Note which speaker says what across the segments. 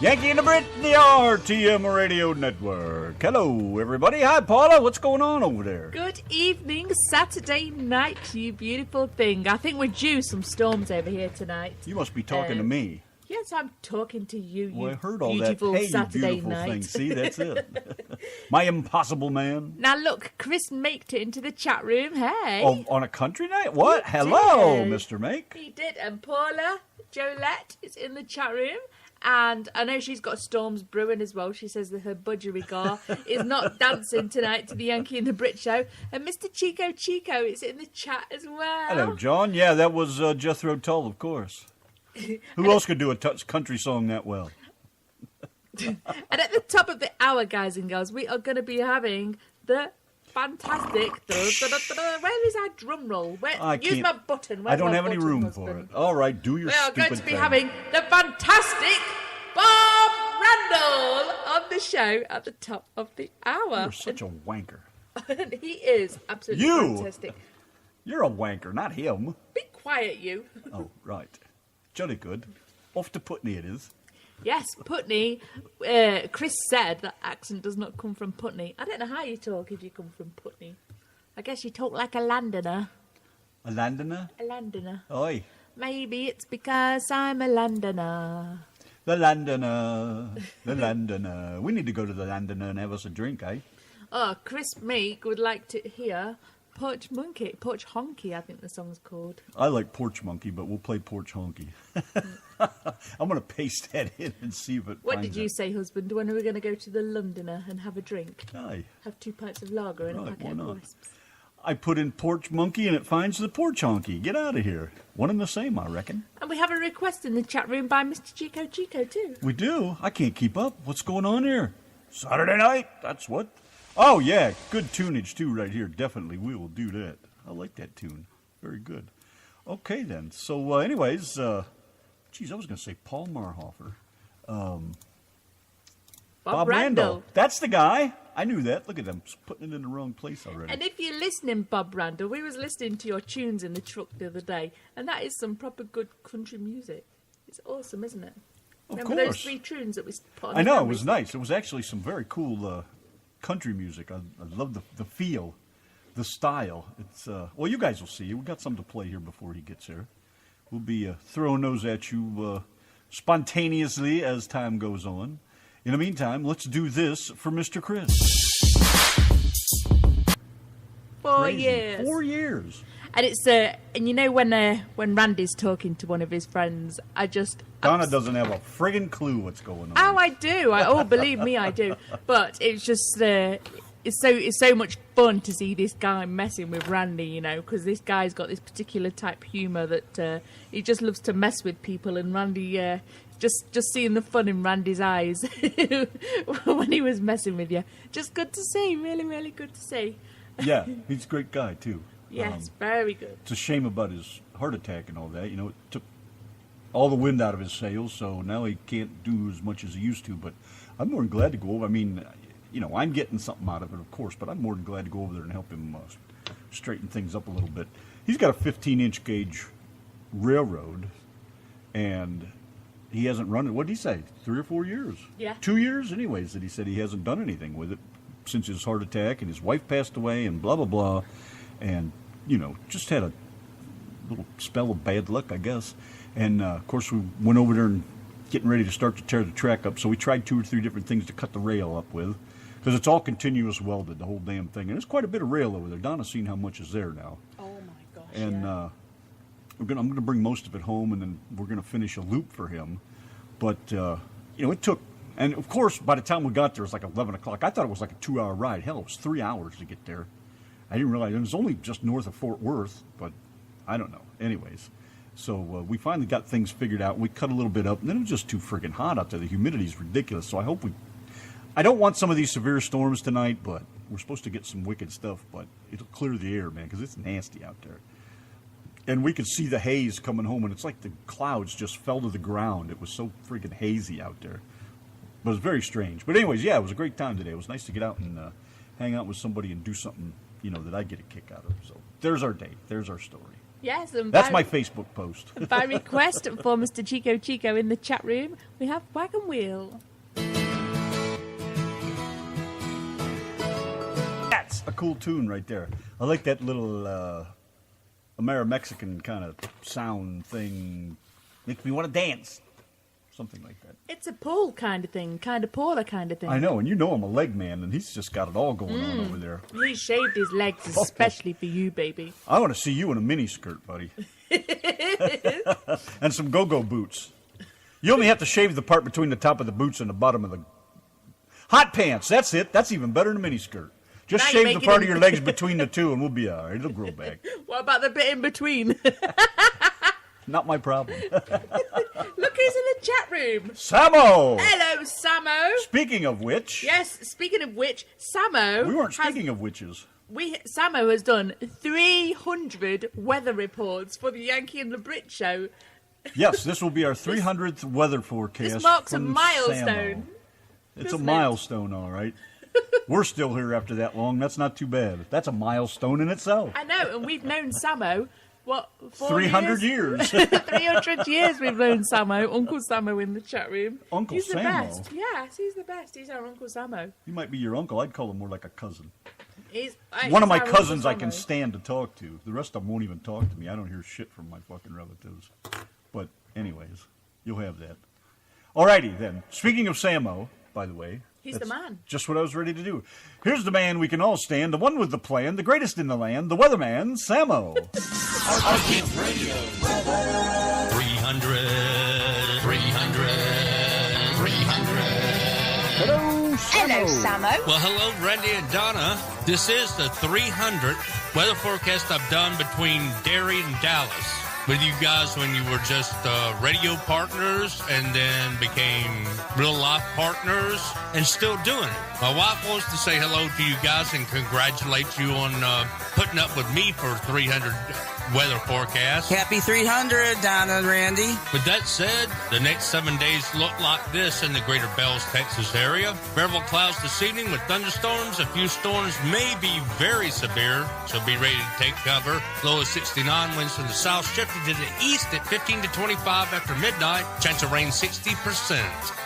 Speaker 1: Yanki and the Brit, the RTM Radio Network. Hello, everybody. Hi, Paula. What's going on over there?
Speaker 2: Good evening, Saturday night, you beautiful thing. I think we're due some storms over here tonight.
Speaker 1: You must be talking to me.
Speaker 2: Yes, I'm talking to you, you
Speaker 1: Well, I heard all
Speaker 2: beautiful
Speaker 1: that. Hey,
Speaker 2: Saturday
Speaker 1: you beautiful
Speaker 2: night.
Speaker 1: thing. See, that's it. My impossible man.
Speaker 2: Now, look, Chris maked it into the chat room. Hey.
Speaker 1: Oh, on a country night? What? Hello,
Speaker 2: did.
Speaker 1: Mr. Make.
Speaker 2: He did, and Paula Jolette is in the chat room. And I know she's got storms brewing as well. She says that her budgerigar is not dancing tonight to the Yankee and the Brit show. And Mr. Chico is in the chat as well.
Speaker 1: Hello, John. Yeah, that was Jethro Tull, of course. Who else could do a country song that well?
Speaker 2: And at the top of the hour, guys and girls, we are going to be having the fantastic... Where is our drum roll? Use my button.
Speaker 1: I don't have any room for it. All right, do your stupid thing.
Speaker 2: We are going to be having the fantastic Bob Randall on the show at the top of the hour.
Speaker 1: You're such a wanker.
Speaker 2: And he is absolutely fantastic.
Speaker 1: You're a wanker, not him.
Speaker 2: Be quiet, you.
Speaker 1: Oh, right. Jolly good. Off to Putney it is.
Speaker 2: Yes, Putney. Chris said that accent does not come from Putney. I don't know how you talk if you come from Putney. I guess you talk like a Londoner.
Speaker 1: A Londoner?
Speaker 2: A Londoner.
Speaker 1: Oi.
Speaker 2: Maybe it's because I'm a Londoner.
Speaker 1: The Londoner. The Londoner. We need to go to the Londoner and have us a drink, eh?
Speaker 2: Oh, Chris Meek would like to hear Porch Honky, I think the song's called.
Speaker 1: I like Porch Monkey, but we'll play Porch Honky. I'm going to paste that in and see if it
Speaker 2: What did you say, husband? When are we going to go to the Londoner and have a drink?
Speaker 1: Aye.
Speaker 2: Have 2 pints of lager and a packet of crisps.
Speaker 1: I put in Porch Monkey and it finds the Porch Honky. Get out of here. One and the same, I reckon.
Speaker 2: And we have a request in the chat room by Mr. Chico too.
Speaker 1: We do? I can't keep up. What's going on here? Saturday night? That's what? Oh, yeah. Good tunage, too, right here. Definitely. We will do that. I like that tune. Very good. Okay, then. So, anyways, geez, I was going to say Paul Marhofer. Bob Randall. That's the guy. I knew that. Look at them. Putting it in the wrong place already.
Speaker 2: And if you're listening, Bob Randall, we was listening to your tunes in the truck the other day, and that is some proper good country music. It's awesome, isn't it? Remember those 3 tunes that we put on?
Speaker 1: I know. It was nice. It was actually some very cool country music. I love the feel, the style. It's well, you guys will see. We got something to play here before he gets here. We'll be throwing those at you spontaneously as time goes on. In the meantime, let's do this for Mr. Chris.
Speaker 2: 4 years.
Speaker 1: 4 years.
Speaker 2: And it's and you know when Randy's talking to one of his friends,
Speaker 1: Donna doesn't have a friggin' clue what's going on.
Speaker 2: Oh, I do. Believe me, I do. But it's just it's so much fun to see this guy messing with Randy, you know, because this guy's got this particular type of humour that he just loves to mess with people, and Randy just seeing the fun in Randy's eyes when he was messing with you, just good to see, really, really good to see.
Speaker 1: Yeah, he's a great guy too.
Speaker 2: Yes, very good.
Speaker 1: It's a shame about his heart attack and all that. You know, it took all the wind out of his sails, so now he can't do as much as he used to. But I'm more than glad to go over. I mean, you know, I'm getting something out of it, of course, but I'm more than glad to go over there and help him straighten things up a little bit. He's got a 15-inch gauge railroad, and he hasn't run it. What did he say? 3 or 4 years?
Speaker 2: Yeah.
Speaker 1: 2 years, anyways, that he said he hasn't done anything with it since his heart attack, and his wife passed away, and blah, blah, blah. And, you know, just had a little spell of bad luck, I guess. And, of course, we went over there and getting ready to start to tear the track up. So we tried 2 or 3 different things to cut the rail up with, because it's all continuous welded, the whole damn thing. And there's quite a bit of rail over there. Donna's seen how much is there now.
Speaker 2: Oh, my gosh,
Speaker 1: and I'm going to bring most of it home, and then we're going to finish a loop for him. But, you know, it took, and, of course, by the time we got there, it was like 11 o'clock. I thought it was like a 2-hour ride. Hell, it was 3 hours to get there. I didn't realize it was only just north of Fort Worth, but I don't know. Anyways, so we finally got things figured out. We cut a little bit up, and then it was just too friggin' hot out there. The humidity's ridiculous, so I don't want some of these severe storms tonight, but we're supposed to get some wicked stuff, but it'll clear the air, man, because it's nasty out there. And we could see the haze coming home, and it's like the clouds just fell to the ground. It was so friggin' hazy out there. But it was very strange. But anyways, yeah, it was a great time today. It was nice to get out and hang out with somebody and do something, you know, that I get a kick out of. So there's our day. There's our story.
Speaker 2: Yes, and
Speaker 1: That's my Facebook post.
Speaker 2: by request for Mr. Chico in the chat room, we have Wagon Wheel.
Speaker 1: That's a cool tune right there. I like that little Amero-Mexican kind of sound thing. Makes me want to dance. Something like that.
Speaker 2: It's a pull kind of thing, kind of Paula kind of thing.
Speaker 1: I know, and you know I'm a leg man, and he's just got it all going on over there.
Speaker 2: He shaved his legs especially for you, baby.
Speaker 1: I want to see you in a mini skirt, buddy. And some go-go boots. You only have to shave the part between the top of the boots and the bottom of the... Hot pants, that's it. That's even better than a mini skirt. Just
Speaker 2: Now
Speaker 1: shave the part of your legs between the two, and we'll be all right. It'll grow back.
Speaker 2: What about the bit in between?
Speaker 1: Not my problem.
Speaker 2: Look who's in the chat room.
Speaker 1: Samo!
Speaker 2: Hello, Samo.
Speaker 1: Speaking of which...
Speaker 2: Yes, speaking of which, Samo...
Speaker 1: We weren't speaking of witches.
Speaker 2: Samo has done 300 weather reports for the Yankee and the Brit show.
Speaker 1: Yes, this will be our 300th weather forecast.
Speaker 2: This marks a
Speaker 1: from
Speaker 2: milestone.
Speaker 1: Samo. It's a
Speaker 2: Isn't it?
Speaker 1: milestone, all right. We're still here after that long. That's not too bad. That's a milestone in itself.
Speaker 2: I know, and we've known Samo, what,
Speaker 1: 300 years.
Speaker 2: 300 years we've known Samo. Uncle Samo in the chat room.
Speaker 1: Uncle
Speaker 2: He's the
Speaker 1: Samo?
Speaker 2: best. Yes, he's the best. He's our Uncle Samo.
Speaker 1: He might be your uncle. I'd call him more like a cousin.
Speaker 2: He's
Speaker 1: One of my
Speaker 2: our
Speaker 1: cousins
Speaker 2: Uncle
Speaker 1: I can
Speaker 2: Samo.
Speaker 1: stand to talk to. The rest of them won't even talk to me. I don't hear shit from my fucking relatives. But anyways, you'll have that. Alrighty then. Speaking of Samo, by the way.
Speaker 2: He's the
Speaker 1: that's
Speaker 2: man.
Speaker 1: Just what I was ready to do. Here's the man we can all stand, the one with the plan, the greatest in the land, the weatherman, Samo.
Speaker 3: 300, 300.
Speaker 1: Hello, Samo.
Speaker 2: Samo.
Speaker 3: Well, hello, Randy and Donna. This is the 300th weather forecast I've done between Derry and Dallas. With you guys when you were just radio partners and then became real life partners and still doing it. My wife wants to say hello to you guys and congratulate you on putting up with me for 300 weather forecasts.
Speaker 4: Happy 300, Donna and Randy.
Speaker 3: With that said, the next 7 days look like this in the greater Bells, Texas area. Variable clouds this evening with thunderstorms. A few storms may be very severe, so be ready to take cover. Low of 69, winds from the south shifting to the east at 15 to 25 after midnight. Chance of rain 60%.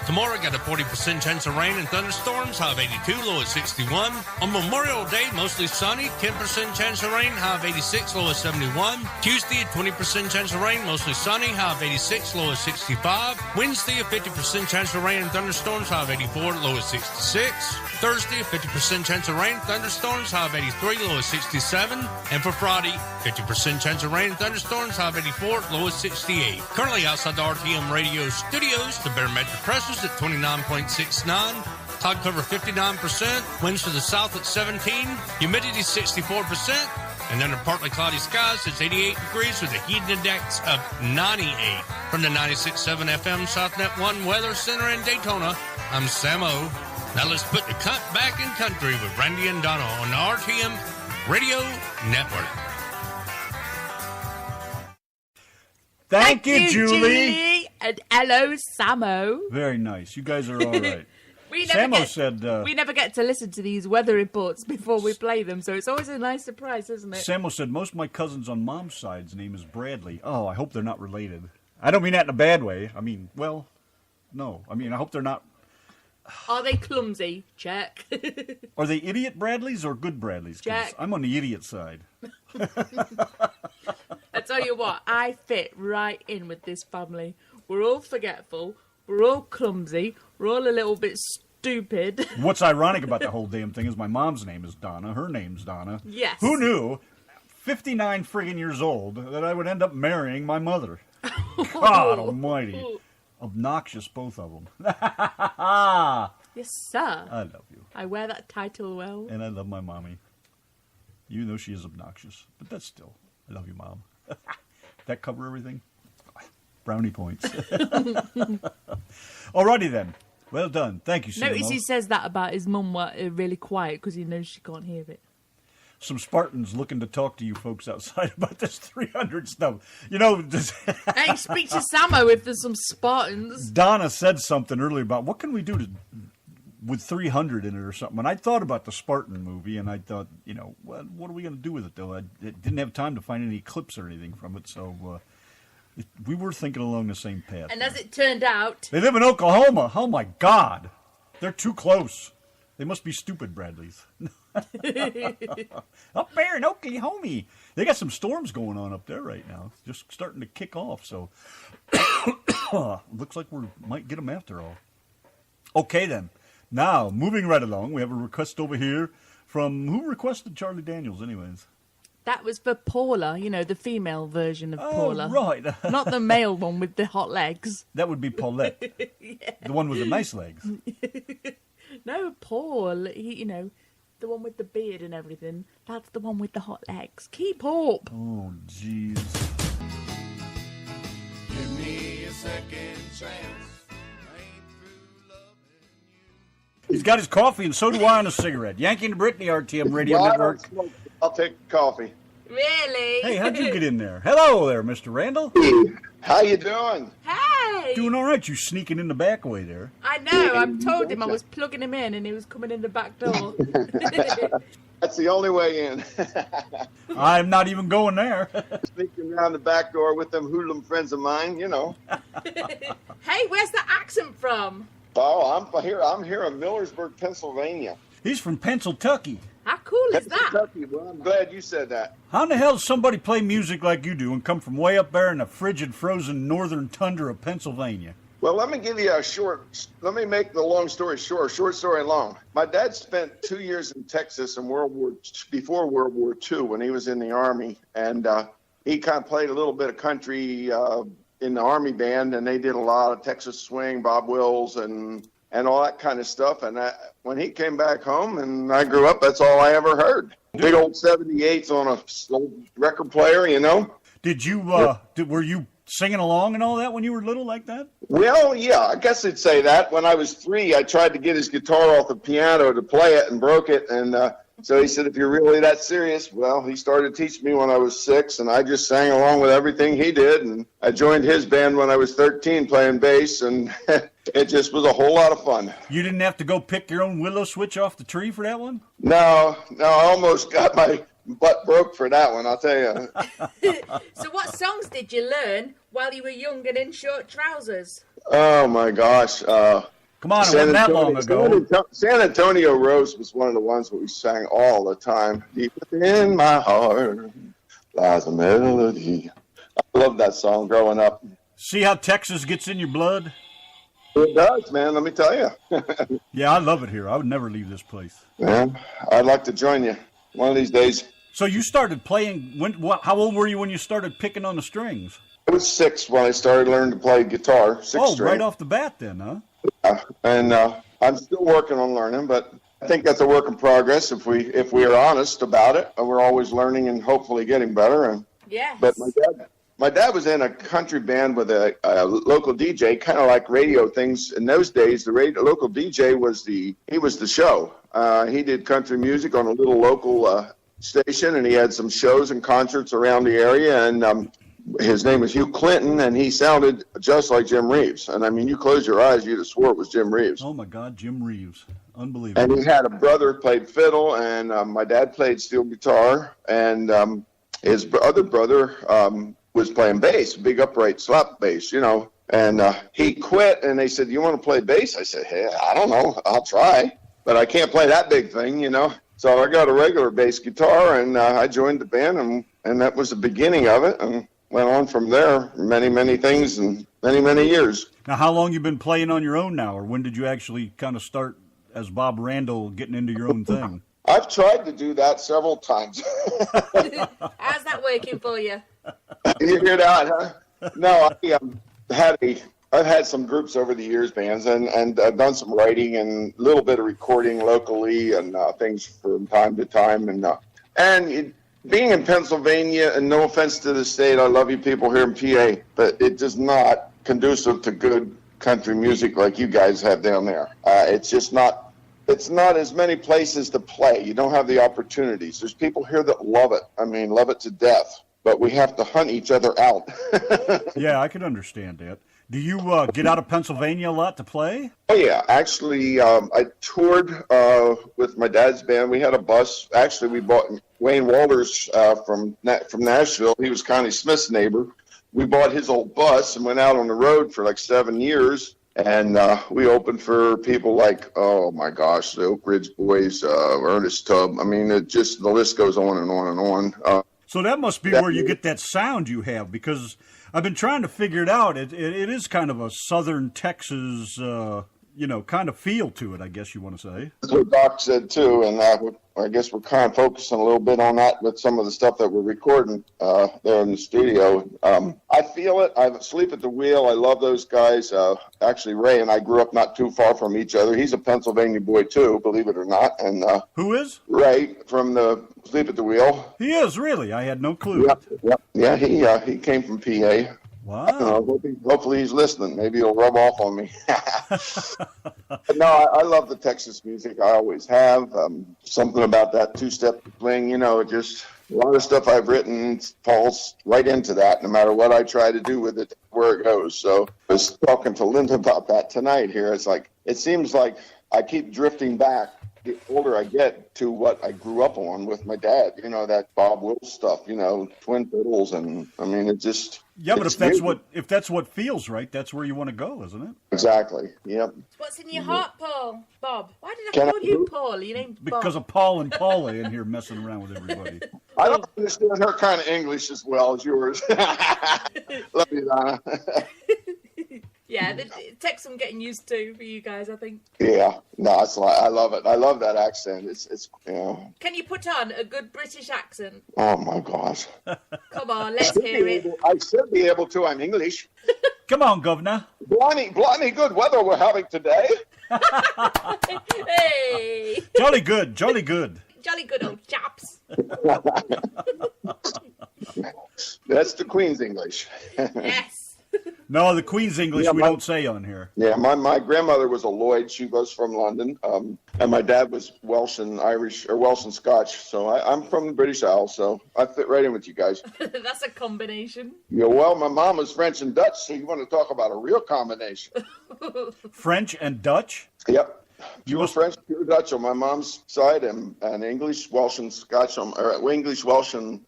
Speaker 3: Tomorrow got a 40% chance of rain and thunderstorms, high of 82, low of 61. On Memorial Day, mostly sunny, 10% chance of rain, high of 86, low of 71. Tuesday, a 20% chance of rain, mostly sunny, high of 86, low of 65. Wednesday, a 50% chance of rain and thunderstorms, high of 84, low of 66. Thursday, a 50% chance of rain, thunderstorms, high of 83, low of 67. And for Friday, 50% chance of rain and thunderstorms, high of 84, low of 68. Currently outside the RTM radio studios, the barometric pressure's at 29.69. Cloud cover 59%, winds to the south at 17, humidity 64%, and under partly cloudy skies, it's 88 degrees with a heat index of 98. From the 96.7 FM SouthNet 1 Weather Center in Daytona, I'm Samo. Now let's put the cunt back in country with Randy and Donna on the RTM Radio Network.
Speaker 1: Thank you, Julie.
Speaker 2: And hello, Samo.
Speaker 1: Very nice. You guys are all right.
Speaker 2: We
Speaker 1: Samo said...
Speaker 2: we never get to listen to these weather reports before we play them, so it's always a nice surprise, isn't it?
Speaker 1: Samo said, most of my cousins on mom's side's name is Bradley. Oh, I hope they're not related. I don't mean that in a bad way. I mean, well, no. I mean, I hope they're not...
Speaker 2: Are they clumsy? Check.
Speaker 1: Are they idiot Bradleys or good Bradleys? 'Cause
Speaker 2: Check.
Speaker 1: I'm on the idiot side.
Speaker 2: I tell you what, I fit right in with this family. We're all forgetful. We're all clumsy. We're all a little bit stupid.
Speaker 1: What's ironic about the whole damn thing is my mom's name is Donna. Her name's Donna.
Speaker 2: Yes.
Speaker 1: Who knew, 59 friggin' years old, that I would end up marrying my mother? God almighty. Obnoxious, both of them.
Speaker 2: Yes, sir.
Speaker 1: I love you.
Speaker 2: I wear that title well.
Speaker 1: And I love my mommy. Even though she is obnoxious. But that's still, I love you, Mom. That cover everything? Brownie points. Alrighty then. Well done. Thank you, Samo.
Speaker 2: Notice he says that about his mum really quiet because he knows she can't hear it.
Speaker 1: Some Spartans looking to talk to you folks outside about this 300 stuff. You know,
Speaker 2: Hey, speak to Samo if there's some Spartans.
Speaker 1: Donna said something earlier about what can we do to with 300 in it or something. And I thought about the Spartan movie, and I thought, what are we going to do with it, though? I didn't have time to find any clips or anything from it, so we were thinking along the same path.
Speaker 2: And as it turned out...
Speaker 1: They live in Oklahoma. Oh, my God. They're too close. They must be stupid, Bradleys. Up there in Oklahoma. They got some storms going on up there right now. Just starting to kick off, so looks like we might get them after all. Okay, then. Now, moving right along, we have a request over here from... Who requested Charlie Daniels, anyways?
Speaker 2: That was for Paula, the female version of Paula.
Speaker 1: Oh, right.
Speaker 2: Not the male one with the hot legs.
Speaker 1: That would be Paulette. Yeah. The one with the nice legs.
Speaker 2: No, Paul, the one with the beard and everything. That's the one with the hot legs. Keep up.
Speaker 1: Oh, jeez.
Speaker 5: Give me a second chance.
Speaker 1: He's got his coffee, and so do I on a cigarette. Yankee and Brit, the RTM Radio
Speaker 6: Well,
Speaker 1: Network.
Speaker 6: I'll take coffee.
Speaker 2: Really?
Speaker 1: Hey, how'd you get in there? Hello there, Mr. Randall.
Speaker 6: How you doing?
Speaker 2: Hey!
Speaker 1: Doing all right. You sneaking in the back way there.
Speaker 2: I know. I told him I was plugging him in, and he was coming in the back door.
Speaker 6: That's the only way in.
Speaker 1: I'm not even going there.
Speaker 6: Sneaking around the back door with them hoodlum friends of mine,
Speaker 2: Hey, where's the accent from?
Speaker 6: Oh, I'm here in Millersburg, Pennsylvania.
Speaker 1: He's from Pennsylvania.
Speaker 2: How cool is that?
Speaker 6: Kentucky. Well, I'm glad you said that.
Speaker 1: How in the hell does somebody play music like you do and come from way up there in the frigid, frozen northern tundra of Pennsylvania?
Speaker 6: Well, let me give you let me make the long story short story long. My dad spent 2 years in Texas before World War II when he was in the Army, and he kind of played a little bit of country in the Army band, and they did a lot of Texas swing, Bob Wills, and all that kind of stuff. And when he came back home and I grew up, that's all I ever heard. Big old 78s on a old record player,
Speaker 1: Did you, were you singing along and all that when you were little like that?
Speaker 6: Well, yeah, I guess I'd say that. When I was 3, I tried to get his guitar off the piano to play it and broke it. And so he said, if you're really that serious, well, he started teaching me when I was 6, and I just sang along with everything he did. And I joined his band when I was 13 playing bass, and it just was a whole lot of fun.
Speaker 1: You didn't have to go pick your own willow switch off the tree for that one?
Speaker 6: No, I almost got my butt broke for that one, I'll tell you.
Speaker 2: So what songs did you learn while you were young and in short trousers?
Speaker 6: Oh, my gosh.
Speaker 1: Come on, it wasn't that long ago.
Speaker 6: San Antonio Rose was one of the ones that we sang all the time. Deep within my heart lies a melody. I love that song growing up.
Speaker 1: See how Texas gets in your blood?
Speaker 6: It does, man, let me tell you.
Speaker 1: Yeah, I love it here. I would never leave this place.
Speaker 6: Yeah, I'd like to join you one of these days.
Speaker 1: So you started playing, how old were you when you started picking on the strings?
Speaker 6: I was 6 when I started learning to play guitar, 6 string.
Speaker 1: Right off the bat then, huh?
Speaker 6: And I'm still working on learning, but I think that's a work in progress if we are honest about it. We're always learning and hopefully getting better.
Speaker 2: Yes.
Speaker 6: But my dad was in a country band with a local DJ, kind of like radio things. In those days, the local DJ was the show. He did country music on a little local station, and he had some shows and concerts around the area. And his name was Hugh Clinton, and he sounded just like Jim Reeves. And I mean, you close your eyes, you'd have swore it was Jim Reeves.
Speaker 1: Oh my God, Jim Reeves, unbelievable.
Speaker 6: And he had a brother who played fiddle, and my dad played steel guitar, and his other brother was playing bass, big upright slap bass, And he quit, and they said, "You want to play bass?" I said, "Hey, I don't know. I'll try, but I can't play that big thing, So I got a regular bass guitar, and I joined the band, and that was the beginning of it, and went on from there, many, many things, and many, many years.
Speaker 1: Now, how long you been playing on your own now, or when did you actually kind of start as Bob Randall getting into your own thing?
Speaker 6: I've tried to do that several times.
Speaker 2: How's that working for you?
Speaker 6: You hear that, huh? No, I've had some groups over the years, bands, and I've done some writing and a little bit of recording locally and things from time to time. Being in Pennsylvania, and no offense to the state, I love you people here in PA, but it is not conducive to good country music like you guys have down there. It's just not. It's not as many places to play. You don't have the opportunities. There's people here that love it. I mean, love it to death. But we have to hunt each other out.
Speaker 1: Yeah, I can understand that. Do you get out of Pennsylvania a lot to play?
Speaker 6: Oh yeah, actually, I toured with my dad's band. We had a bus. Actually, we bought Wayne Walters from Nashville. He was Connie Smith's neighbor. We bought his old bus and went out on the road for like 7 years. And we opened for people like, oh my gosh, the Oak Ridge Boys, Ernest Tubb. I mean, the list goes on and on and on.
Speaker 1: So that must be where you get that sound you have, because I've been trying to figure it out. It is kind of a southern Texas, kind of feel to it, I guess you want to say.
Speaker 6: That's what Doc said too, and I guess we're kind of focusing a little bit on that with some of the stuff that we're recording there in the studio. I feel it. I sleep at the wheel. I love those guys. Actually, Ray and I grew up not too far from each other. He's a Pennsylvania boy too, believe it or not. And
Speaker 1: who is?
Speaker 6: Ray from the Sleep at the Wheel.
Speaker 1: He is, really? I had no clue.
Speaker 6: Yeah. He came from PA.
Speaker 1: Wow.
Speaker 6: Hopefully he's listening. Maybe he'll rub off on me. But no, I love the Texas music. I always have. Something about that two-step playing, just a lot of stuff I've written falls right into that, no matter what I try to do with it, where it goes. So I was talking to Linda about that tonight here. It's like, it seems like I keep drifting back the older I get to what I grew up on with my dad, that Bob Wills stuff, twin fiddles. And I mean, it just...
Speaker 1: Yeah, but if that's what feels right, that's where you want to go, isn't it?
Speaker 6: Exactly. Yep.
Speaker 2: What's in your heart, Paul? Bob. Why did I call you Paul? Your name's Bob.
Speaker 1: Because of Paul and Paula in here messing around with everybody.
Speaker 6: I don't understand her kind of English as well as yours. Love you, Donna.
Speaker 2: Yeah, it takes some getting used to for you guys, I think.
Speaker 6: Yeah, no, I love it. I love that accent. It's.
Speaker 2: Can you put on a good British accent?
Speaker 6: Oh my gosh!
Speaker 2: Come on, let's hear it.
Speaker 6: I should be able to. I'm English.
Speaker 1: Come on, governor.
Speaker 6: Blimey, good weather we're having today.
Speaker 2: Hey!
Speaker 1: Jolly good, jolly good.
Speaker 2: Jolly good old chaps.
Speaker 6: That's the Queen's English.
Speaker 2: Yes.
Speaker 1: No, the Queen's English we don't say on here.
Speaker 6: Yeah, my grandmother was a Lloyd. She was from London. And my dad was Welsh and Irish, or Welsh and Scotch. So I'm from the British Isles, so I fit right in with you guys.
Speaker 2: That's a combination.
Speaker 6: Yeah, well, my mom was French and Dutch, so you want to talk about a real combination.
Speaker 1: French and Dutch?
Speaker 6: Yep. Pure French, pure Dutch on my mom's side, and English, Welsh, and Scotch English, Welsh, and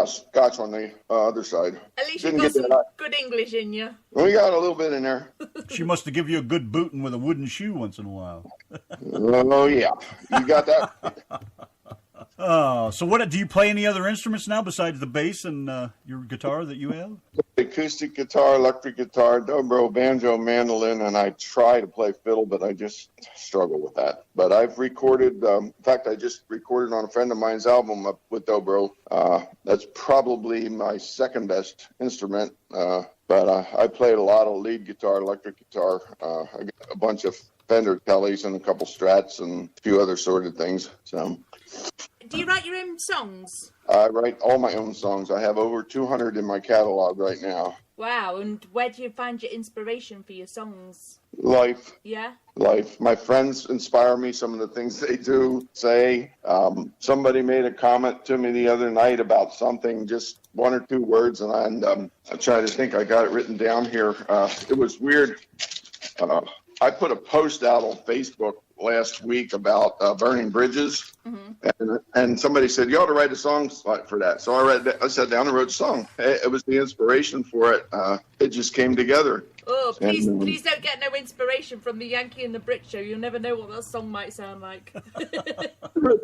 Speaker 6: Scotch on the other side.
Speaker 2: At least you got some good English in you.
Speaker 6: We got a little bit in there.
Speaker 1: She must have given you a good booting with a wooden shoe once in a while.
Speaker 6: Oh yeah, you got that.
Speaker 1: So what do you play any other instruments now besides the bass and your guitar that you have?
Speaker 6: Acoustic guitar, electric guitar, dobro, banjo, mandolin, and I try to play fiddle, but I just struggle with that. But I've recorded, in fact, I just recorded on a friend of mine's album with dobro. That's probably my second best instrument. But I played a lot of lead guitar, electric guitar. I got a bunch of Fender Kellys and a couple Strats and a few other sorted things. So.
Speaker 2: Do you write your own songs?
Speaker 6: I write all my own songs. I have over 200 in my catalog right now.
Speaker 2: Wow, and where do you find your inspiration for your songs?
Speaker 6: Life.
Speaker 2: Yeah? Life.
Speaker 6: My friends inspire me, some of the things they do, say. Somebody made a comment to me the other night about something, just one or two words, and I try to think. I got it written down here. It was weird. I put a post out on Facebook last week about burning bridges, and somebody said, you ought to write a song for that. So I sat down and wrote a song. It was the inspiration for it. It just came together.
Speaker 2: Oh, please don't get no inspiration from the Yankee and the Brit show. You'll never know what that song might sound like.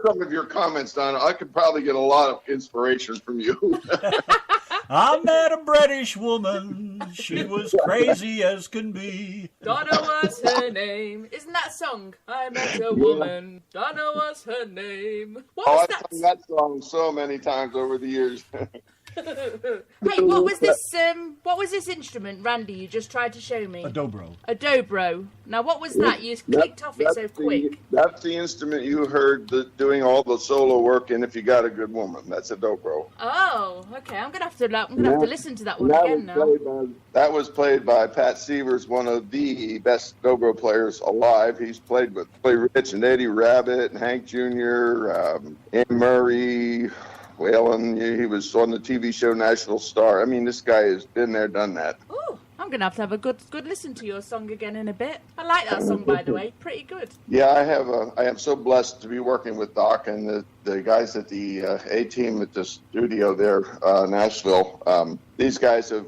Speaker 6: Some of your comments, Donna, I could probably get a lot of inspiration from you.
Speaker 1: I met a British woman. She was crazy as can be.
Speaker 2: Donna was her name. Isn't that a song? I met a woman. Donna was her name. What was that?
Speaker 6: I've sung that song so many times over the years.
Speaker 2: Hey, what was this instrument, Randy, you just tried to show me?
Speaker 1: A dobro.
Speaker 2: A dobro. Now, what was that? You clicked off it so quick.
Speaker 6: That's the instrument you heard doing all the solo work in If You Got a Good Woman. That's a dobro.
Speaker 2: Oh, okay. I'm gonna have to listen to that one again now.
Speaker 6: That was played by Pat Severs, one of the best dobro players alive. He's played with Rich and Eddie Rabbitt and Hank Jr., Anne Murray, Waylon. He was on the TV show National Star. I mean, this guy has been there, done that.
Speaker 2: Ooh, I'm going to have a good listen to your song again in a bit. I like that song, by the way. Pretty good.
Speaker 6: Yeah, I am so blessed to be working with Doc and the guys at the A-Team at the studio there, Nashville. These guys have,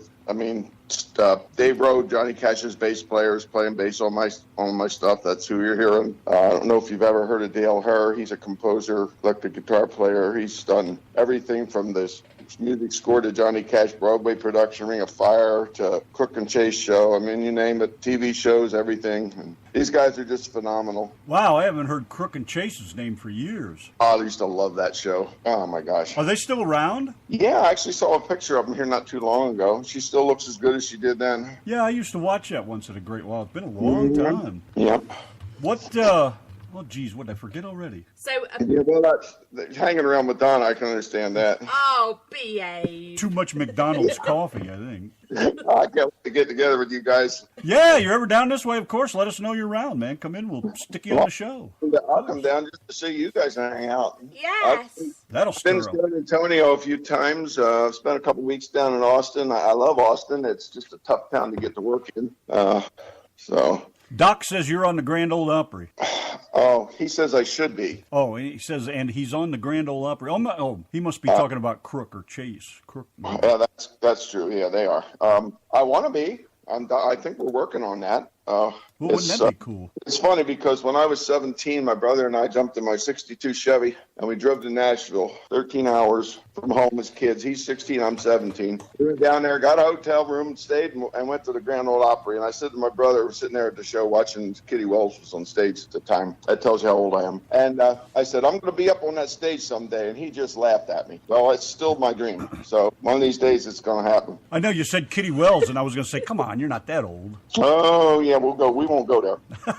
Speaker 6: Dave Rowe, Johnny Cash's bass player, is playing bass on my stuff. That's who you're hearing. I don't know if you've ever heard of Dale Herr. He's a composer, electric guitar player. He's done everything from this music score to Johnny Cash Broadway production, Ring of Fire, to Crook and Chase show. I mean, you name it, TV shows, everything. And these guys are just phenomenal.
Speaker 1: Wow, I haven't heard Crook and Chase's name for years.
Speaker 6: Oh, I used to love that show. Oh, my gosh.
Speaker 1: Are they still around?
Speaker 6: Yeah, I actually saw a picture of them here not too long ago. She still looks as good as she did then.
Speaker 1: Yeah, I used to watch that once at a great while. It's been a long time.
Speaker 6: Yep.
Speaker 1: What, well, geez, what did I forget already?
Speaker 2: So,
Speaker 6: Yeah, well, hanging around with Donna, I can understand that.
Speaker 2: oh, behave.
Speaker 1: Too much McDonald's coffee, I think.
Speaker 6: I can't wait to get together with you guys.
Speaker 1: Yeah, you're ever down this way, of course, let us know you're around, man. Come in, we'll stick you on the show.
Speaker 6: I'll come down just to see you guys hang out.
Speaker 2: Yes.
Speaker 1: That'll
Speaker 6: I've been
Speaker 1: stir
Speaker 6: to
Speaker 1: up.
Speaker 6: San Antonio a few times. I've spent a couple weeks down in Austin. I love Austin. It's just a tough town to get to work in. So.
Speaker 1: Doc says you're on the Grand Ole Opry.
Speaker 6: Oh, he says I should be.
Speaker 1: Oh, he says, and he's on the Grand Ole Opry. Oh, he must be talking about Crook or Chase. Crook.
Speaker 6: Yeah, that's true. Yeah, they are. I want to be. I think we're working on that.
Speaker 1: Well, wouldn't that be cool?
Speaker 6: It's funny because when I was 17, my brother and I jumped in my 62 Chevy and we drove to Nashville, 13 hours from home as kids. He's 16, I'm 17. We went down there, got a hotel room, stayed, and went to the Grand Ole Opry. And I said to my brother, we're sitting there at the show watching Kitty Wells was on stage at the time. That tells you how old I am. And I said, I'm going to be up on that stage someday. And he just laughed at me. Well, it's still my dream. So one of these days it's going to happen.
Speaker 1: I know you said Kitty Wells, and I was going to say, come on, you're not that old.
Speaker 6: Oh, yeah, we'll go. We won't go there.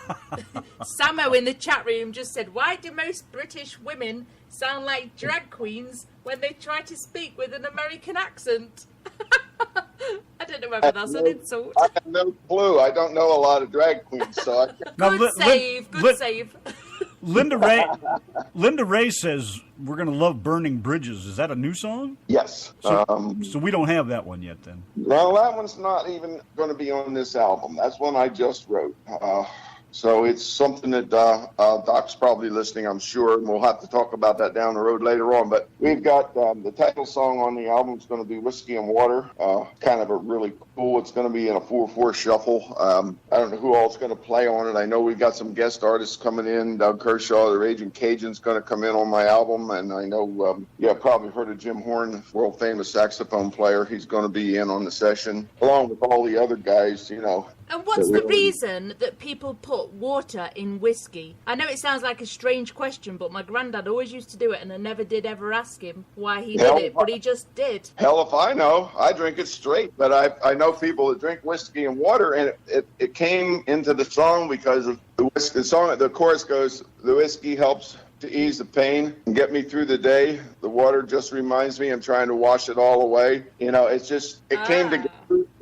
Speaker 2: Samo in the chat room just said, why do most British women sound like drag queens when they try to speak with an American accent? I don't know whether that's an insult.
Speaker 6: I have no clue. I don't know a lot of drag queens, so I can't.
Speaker 1: Now,
Speaker 2: Good save, good save.
Speaker 1: Linda Ray says we're going to love Burning Bridges. Is that a new song?
Speaker 6: Yes.
Speaker 1: So we don't have that one yet then.
Speaker 6: Well, that one's not even going to be on this album. That's one I just wrote. So it's something that Doc's probably listening, I'm sure, and we'll have to talk about that down the road later on. But we've got the title song on the album is going to be Whiskey and Water. Kind of a really cool. It's going to be in a 4/4 shuffle. I don't know who all's going to play on it. I know we've got some guest artists coming in. Doug Kershaw, the Raging Cajun's going to come in on my album. And I know, probably heard of Jim Horn, world famous saxophone player. He's going to be in on the session, along with all the other guys,
Speaker 2: And what's the reason that people put water in whiskey? I know it sounds like a strange question, but my granddad always used to do it, and I never did ever ask him why he did it, but he just did.
Speaker 6: Hell if I know. I drink it straight, but I know people that drink whiskey and water, and it came into the song because of the whiskey. The song, the chorus goes, the whiskey helps to ease the pain and get me through the day. The water just reminds me I'm trying to wash it all away. It's just, it came together.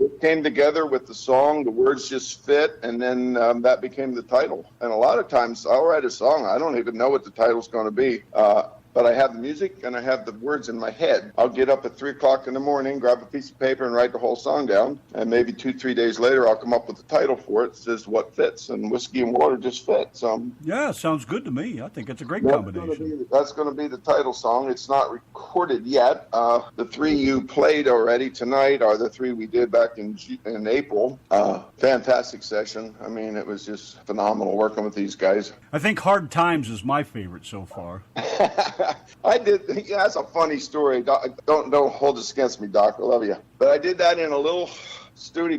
Speaker 6: It came together with the song. The words just fit, and then that became the title. And a lot of times I'll write a song. I don't even know what the title's going to be. But I have the music and I have the words in my head. I'll get up at 3 o'clock in the morning, grab a piece of paper and write the whole song down. And maybe 2-3 days later, I'll come up with the title for it. It says what fits, and Whiskey and Water just fits.
Speaker 1: Yeah, sounds good to me. I think it's a great combination.
Speaker 6: That's going to be the title song. It's not recorded yet. The 3 you played already tonight are the 3 we did back in April. Fantastic session. I mean, it was just phenomenal working with these guys.
Speaker 1: I think Hard Times is my favorite so far.
Speaker 6: I did. Yeah, that's a funny story. Don't hold this against me, Doc. I love you. But I did that in a little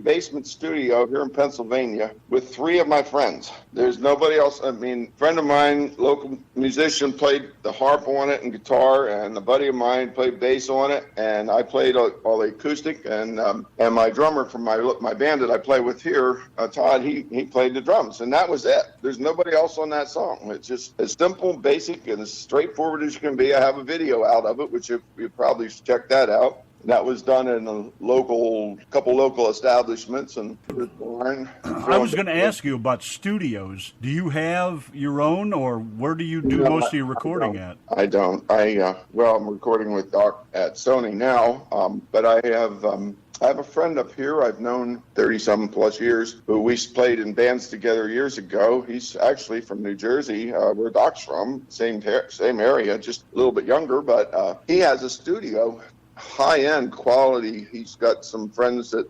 Speaker 6: basement studio here in Pennsylvania with 3 of my friends. There's nobody else. I mean, a friend of mine, local musician, played the harp on it and guitar, and a buddy of mine played bass on it, and I played all the acoustic, and my drummer from my band that I play with here, Todd, he played the drums, and that was it. There's nobody else on that song. It's just as simple, basic, and as straightforward as you can be. I have a video out of it, which you probably should check that out. That was done in a couple local establishments, and
Speaker 1: I was going to ask you about studios. Do you have your own, or where do you do most of your recording at?
Speaker 6: I don't. I'm recording with Doc at Sony now, but I have I have a friend up here I've known 30-something plus years who we played in bands together years ago. He's actually from New Jersey, where Doc's from, same area, just a little bit younger, but he has a studio, high-end quality. He's got some friends that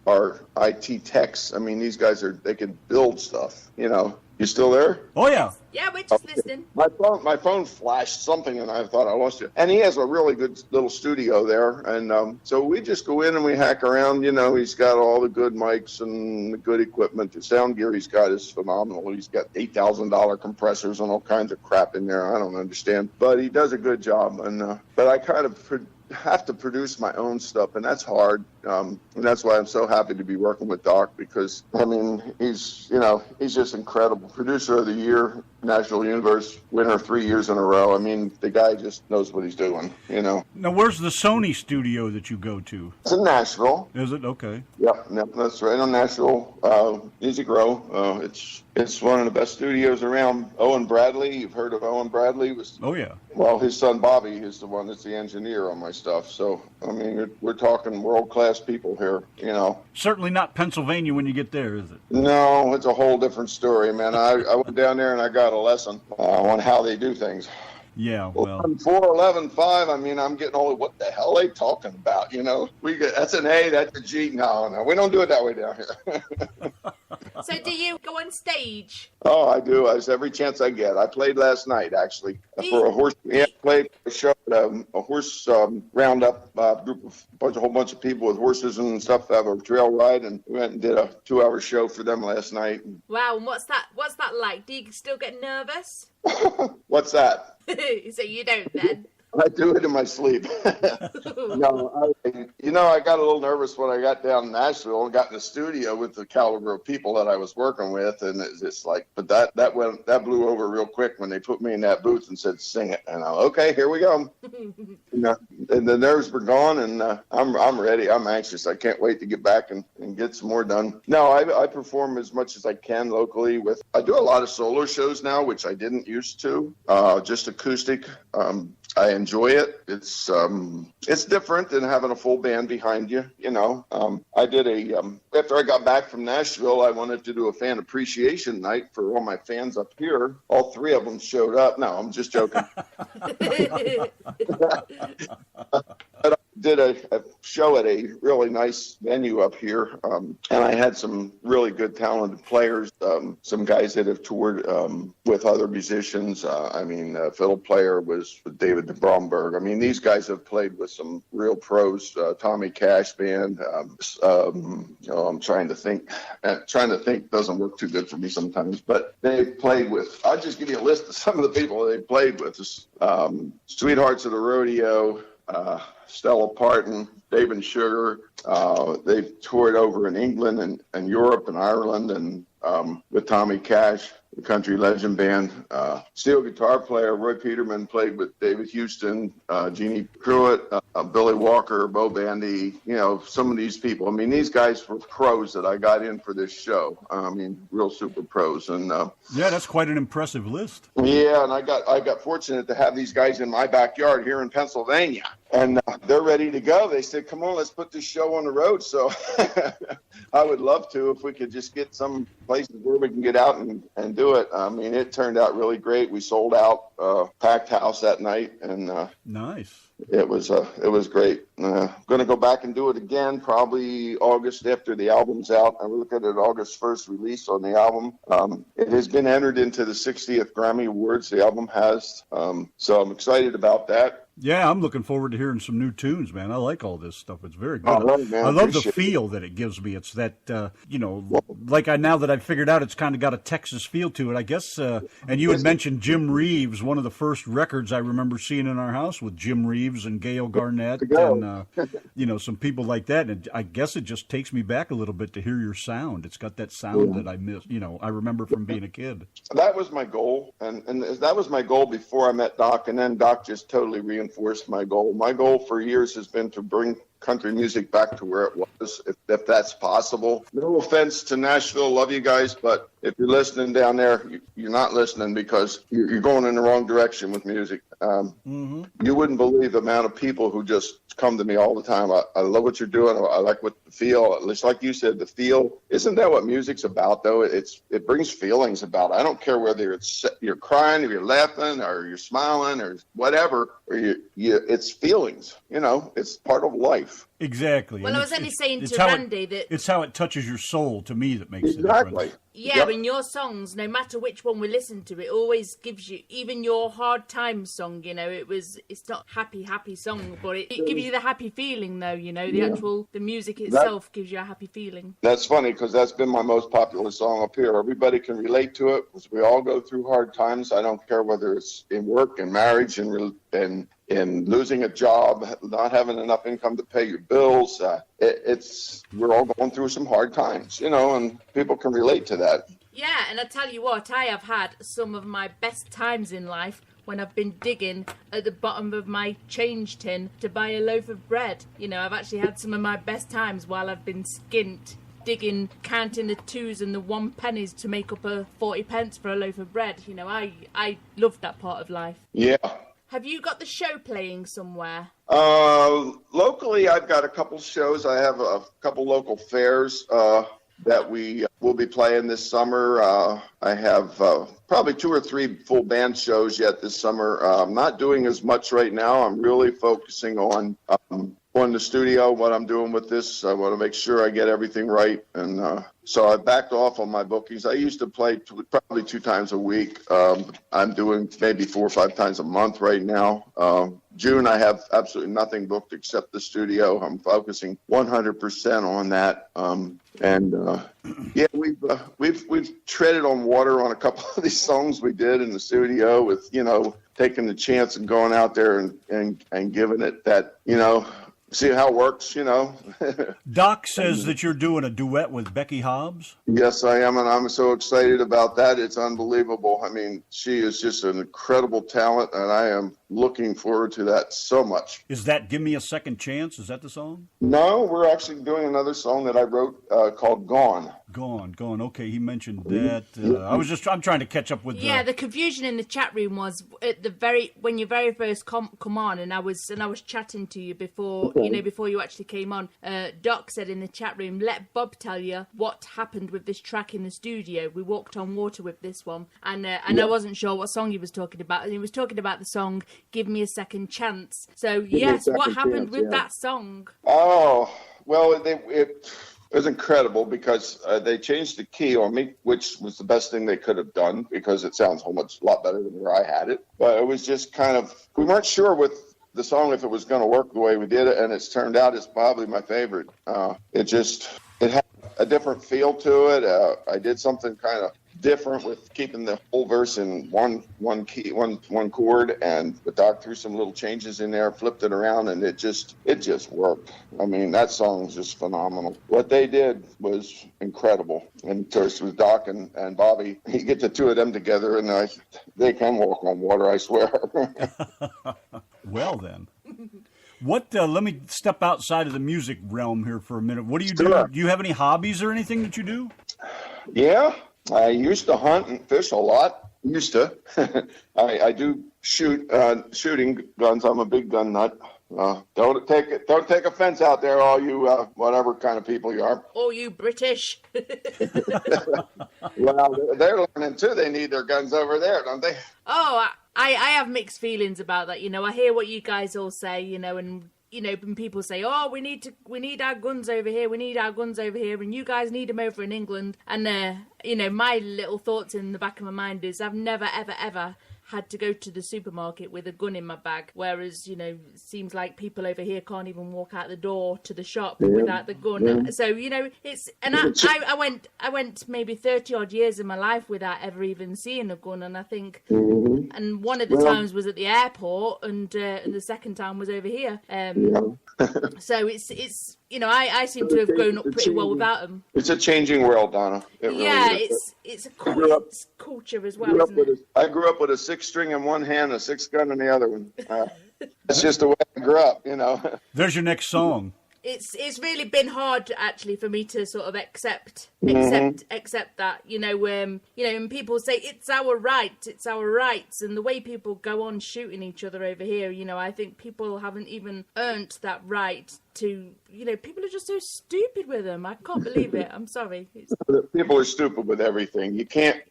Speaker 6: are IT techs. I mean, these guys they can build stuff, you know. You still there?
Speaker 1: Oh, yeah.
Speaker 2: Yeah, we're just listening.
Speaker 6: My phone flashed something, and I thought I lost you. And he has a really good little studio there, and so we just go in and we hack around. You know, he's got all the good mics and the good equipment. The sound gear he's got is phenomenal. He's got $8,000 compressors and all kinds of crap in there. I don't understand, but he does a good job. And but I kind of have to produce my own stuff, and that's hard. And that's why I'm so happy to be working with Doc, because I mean he's just incredible. Producer of the Year, National Universe winner 3 years in a row. I mean, the guy just knows what he's doing, you know.
Speaker 1: Now, where's the Sony studio that you go to?
Speaker 6: It's in Nashville.
Speaker 1: Is it? Okay.
Speaker 6: Yep, that's right on Nashville. Music Row. It's one of the best studios around. Owen Bradley, you've heard of Owen Bradley?
Speaker 1: Oh, yeah.
Speaker 6: Well, his son Bobby is the one that's the engineer on my stuff. So, I mean, we're talking world-class people here, you know.
Speaker 1: Certainly not Pennsylvania when you get there, is it?
Speaker 6: No, it's a whole different story, man. I went down there and I got a lesson on how they do things.
Speaker 1: Yeah, well.
Speaker 6: 4-11-5, I mean, I'm getting all, what the hell are they talking about, you know? That's an A, that's a G. No, we don't do it that way down here.
Speaker 2: So do you go on stage?
Speaker 6: Oh, I do. Every chance I get. I played last night, actually, for a horse. Yeah, played a show at a horse roundup group of a whole bunch of people with horses and stuff have a trail ride, and we went and did a 2-hour show for them last night.
Speaker 2: Wow, and what's that like? Do you still get nervous?
Speaker 6: What's that?
Speaker 2: So you don't then?
Speaker 6: I do it in my sleep. No, I got a little nervous when I got down to Nashville and got in the studio with the caliber of people that I was working with, and it's just like, but that blew over real quick when they put me in that booth and said, "Sing it," and okay, here we go. And the nerves were gone, and I'm ready. I'm anxious. I can't wait to get back and get some more done. No, I perform as much as I can locally. I do a lot of solo shows now, which I didn't used to. Just acoustic. I enjoy it. It's different than having a full band behind you, you know. I did after I got back from Nashville, I wanted to do a fan appreciation night for all my fans up here. All 3 of them showed up. No, I'm just joking. But I did a show at a really nice venue up here, and I had some really good talented players, some guys that have toured with other musicians. Fiddle player was David Bromberg. I mean, these guys have played with some real pros, Tommy Cash Band. I'm trying to think. Trying to think doesn't work too good for me sometimes, but they've played with, I'll just give you a list of some of the people they played with. Sweethearts of the Rodeo, Stella Parton, Dave & Sugar. They've toured over in England and Europe and Ireland, and with Tommy Cash, the country legend band. Steel guitar player Roy Peterman played with David Houston, Jeannie Pruitt, Billy Walker, Bo Bandy, you know, some of these people. I mean, these guys were pros that I got in for this show. I mean, real super pros. And
Speaker 1: yeah, that's quite an impressive list.
Speaker 6: Yeah, and I got fortunate to have these guys in my backyard here in Pennsylvania. And they're ready to go. They said, come on, let's put this show on the road. So I would love to if we could just get some places where we can get out and do it. I mean, it turned out really great. We sold out, packed house that night. And
Speaker 1: nice.
Speaker 6: It was great. I'm going to go back and do it again, probably August after the album's out. I'm looking at August 1st release on the album. It has been entered into the 60th Grammy Awards, the album has. So I'm excited about that.
Speaker 1: Yeah, I'm looking forward to hearing some new tunes, man. I like all this stuff. It's very good.
Speaker 6: Oh, right, man.
Speaker 1: I love the feel that it gives me. It's that, now that I've figured out it's kind of got a Texas feel to it, I guess. And you had mentioned Jim Reeves, one of the first records I remember seeing in our house with Jim Reeves and Gail Garnett and, some people like that. And I guess it just takes me back a little bit to hear your sound. It's got that sound that I miss, I remember from being a kid.
Speaker 6: That was my goal. And that was my goal before I met Doc. And then Doc just totally reinforced my goal. My goal for years has been to bring country music back to where it was, if that's possible. No offense to Nashville, love you guys, but if you're listening down there, you're not listening because you're going in the wrong direction with music. You wouldn't believe the amount of people who just come to me all the time. I love what you're doing. I like what the feel. It's like you said, the feel. Isn't that what music's about, though? It brings feelings about. I don't care whether you're crying or you're laughing or you're smiling or whatever. Or it's feelings. You know, it's part of life.
Speaker 1: Exactly.
Speaker 2: Well,
Speaker 1: And
Speaker 2: I was only saying to
Speaker 1: how
Speaker 2: Randy that
Speaker 1: it's how it touches your soul, to me, that makes the
Speaker 6: Exactly.
Speaker 1: difference.
Speaker 2: yeah,
Speaker 6: Yep.
Speaker 2: in your songs, no matter which one we listen to, it always gives you, even your hard times song, you know, it's not happy song, but it gives you the happy feeling, though, you know, the music itself gives you a happy feeling.
Speaker 6: That's funny because that's been my most popular song up here. Everybody can relate to it because we all go through hard times. I don't care whether it's in work and marriage and losing a job, not having enough income to pay your bills. We're all going through some hard times, you know, and people can relate to that.
Speaker 2: Yeah, and I tell you what, I have had some of my best times in life when I've been digging at the bottom of my change tin to buy a loaf of bread. You know, I've actually had some of my best times while I've been skint, digging, counting the 2s and the 1 pennies to make up a 40 pence for a loaf of bread. You know, I love that part of life.
Speaker 6: Yeah.
Speaker 2: Have you got the show playing somewhere?
Speaker 6: Locally, I've got a couple shows. I have a couple local fairs that we will be playing this summer. I have probably 2 or 3 full band shows yet this summer. I'm not doing as much right now. I'm really focusing on the studio, what I'm doing with this. I want to make sure I get everything right. And so I backed off on my bookings. I used to play probably 2 times a week. I'm doing maybe 4 or 5 times a month right now. June, I have absolutely nothing booked except the studio. I'm focusing 100% on that. Yeah, we've treaded on water on a couple of these songs we did in the studio with, you know, taking the chance and going out there and giving it that, you know, see how it works, you know.
Speaker 1: Doc says that you're doing a duet with Becky Hobbs.
Speaker 6: Yes, I am, and I'm so excited about that. It's unbelievable. I mean, she is just an incredible talent, and I am looking forward to that so much.
Speaker 1: Is that Give Me a Second Chance? Is that the song?
Speaker 6: No, we're actually doing another song that I wrote called Gone.
Speaker 1: Gone. Okay, he mentioned that. I'm trying to catch up with.
Speaker 2: Yeah, the confusion in the chat room was at when you very first come on, and I was chatting to you before, you know, before you actually came on. Doc said in the chat room, "Let Bob tell you what happened with this track in the studio. We walked on water with this one," and I wasn't sure what song he was talking about, and he was talking about the song "Give Me a Second Chance." So yes, what happened with that song?
Speaker 6: Oh, well, it was incredible because they changed the key on me, which was the best thing they could have done because it sounds a lot better than where I had it. But it was just kind of, we weren't sure with the song if it was going to work the way we did it, and it's turned out it's probably my favorite. It had a different feel to it. I did something kind of different with keeping the whole verse in one key, one chord, and the Doc threw some little changes in there, flipped it around, and it just worked. I mean, that song was just phenomenal. What they did was incredible. And of course, with Doc and Bobby, you get the 2 of them together, and they can walk on water, I swear.
Speaker 1: Well then. What? Let me step outside of the music realm here for a minute. What do you
Speaker 6: Sure.
Speaker 1: do? Do you have any hobbies or anything that you do?
Speaker 6: Yeah, I used to hunt and fish a lot. I do shooting guns. I'm a big gun nut. Don't take offense out there, all you whatever kind of people you are.
Speaker 2: Oh, you British.
Speaker 6: Well, they're learning too. They need their guns over there, don't they?
Speaker 2: Oh, I have mixed feelings about that. You know, I hear what you guys all say, you know, and you know, when people say, "Oh, we need our guns over here. We need our guns over here, and you guys need them over in England." And you know, my little thoughts in the back of my mind is, I've never ever had to go to the supermarket with a gun in my bag, whereas, you know, it seems like people over here can't even walk out the door to the shop without the gun.
Speaker 6: Yeah.
Speaker 2: So, you know, it's, and I went maybe 30 odd years of my life without ever even seeing a gun, and I think, and one of the times was at the airport, and the second time was over here. So it's you know, I seem to have grown up pretty well without them.
Speaker 6: It's a changing world, Donna. It
Speaker 2: Yeah,
Speaker 6: really is.
Speaker 2: it's a it's culture as well, isn't it?
Speaker 6: I grew up with a 6-string in one hand, a 6-gun in the other one. That's just the way I grew up, you know.
Speaker 1: There's your next song.
Speaker 2: it's really been hard actually for me to sort of accept that, and people say it's our rights, and the way people go on shooting each other over here, I think people haven't even earned that right to, people are just so stupid with them. I can't believe it. I'm sorry.
Speaker 6: People are stupid with everything. You can't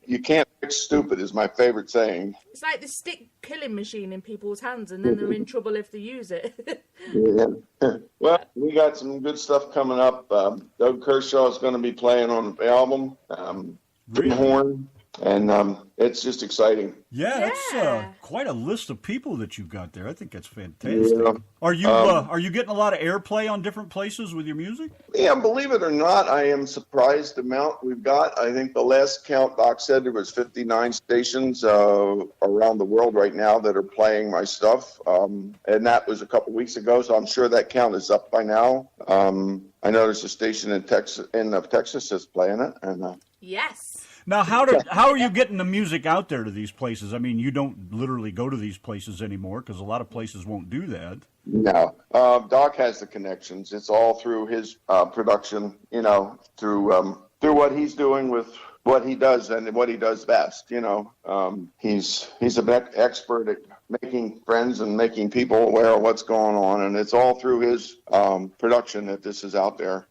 Speaker 6: fix stupid is my favorite saying.
Speaker 2: It's like the stick killing machine in people's hands, and then they're in trouble if they use it.
Speaker 6: Yeah. Well, we got some good stuff coming up. Doug Kershaw is going to be playing on the album.
Speaker 1: Really?
Speaker 6: Horn. And it's just exciting.
Speaker 1: Yeah, that's quite a list of people that you've got there. I think that's fantastic.
Speaker 6: Yeah.
Speaker 1: Are you getting a lot of airplay on different places with your music?
Speaker 6: Yeah, believe it or not, I am surprised the amount we've got. I think the last count, Doc said there was 59 stations around the world right now that are playing my stuff. And that was a couple weeks ago, so I'm sure that count is up by now. I know there's a station in Texas that's playing it. And
Speaker 2: Yes.
Speaker 1: Now, how are you getting the music out there to these places? I mean, you don't literally go to these places anymore because a lot of places won't do that.
Speaker 6: No, Doc has the connections. It's all through his production, through what he's doing with what he does and what he does best. He's an expert at making friends and making people aware of what's going on, and it's all through his production that this is out there.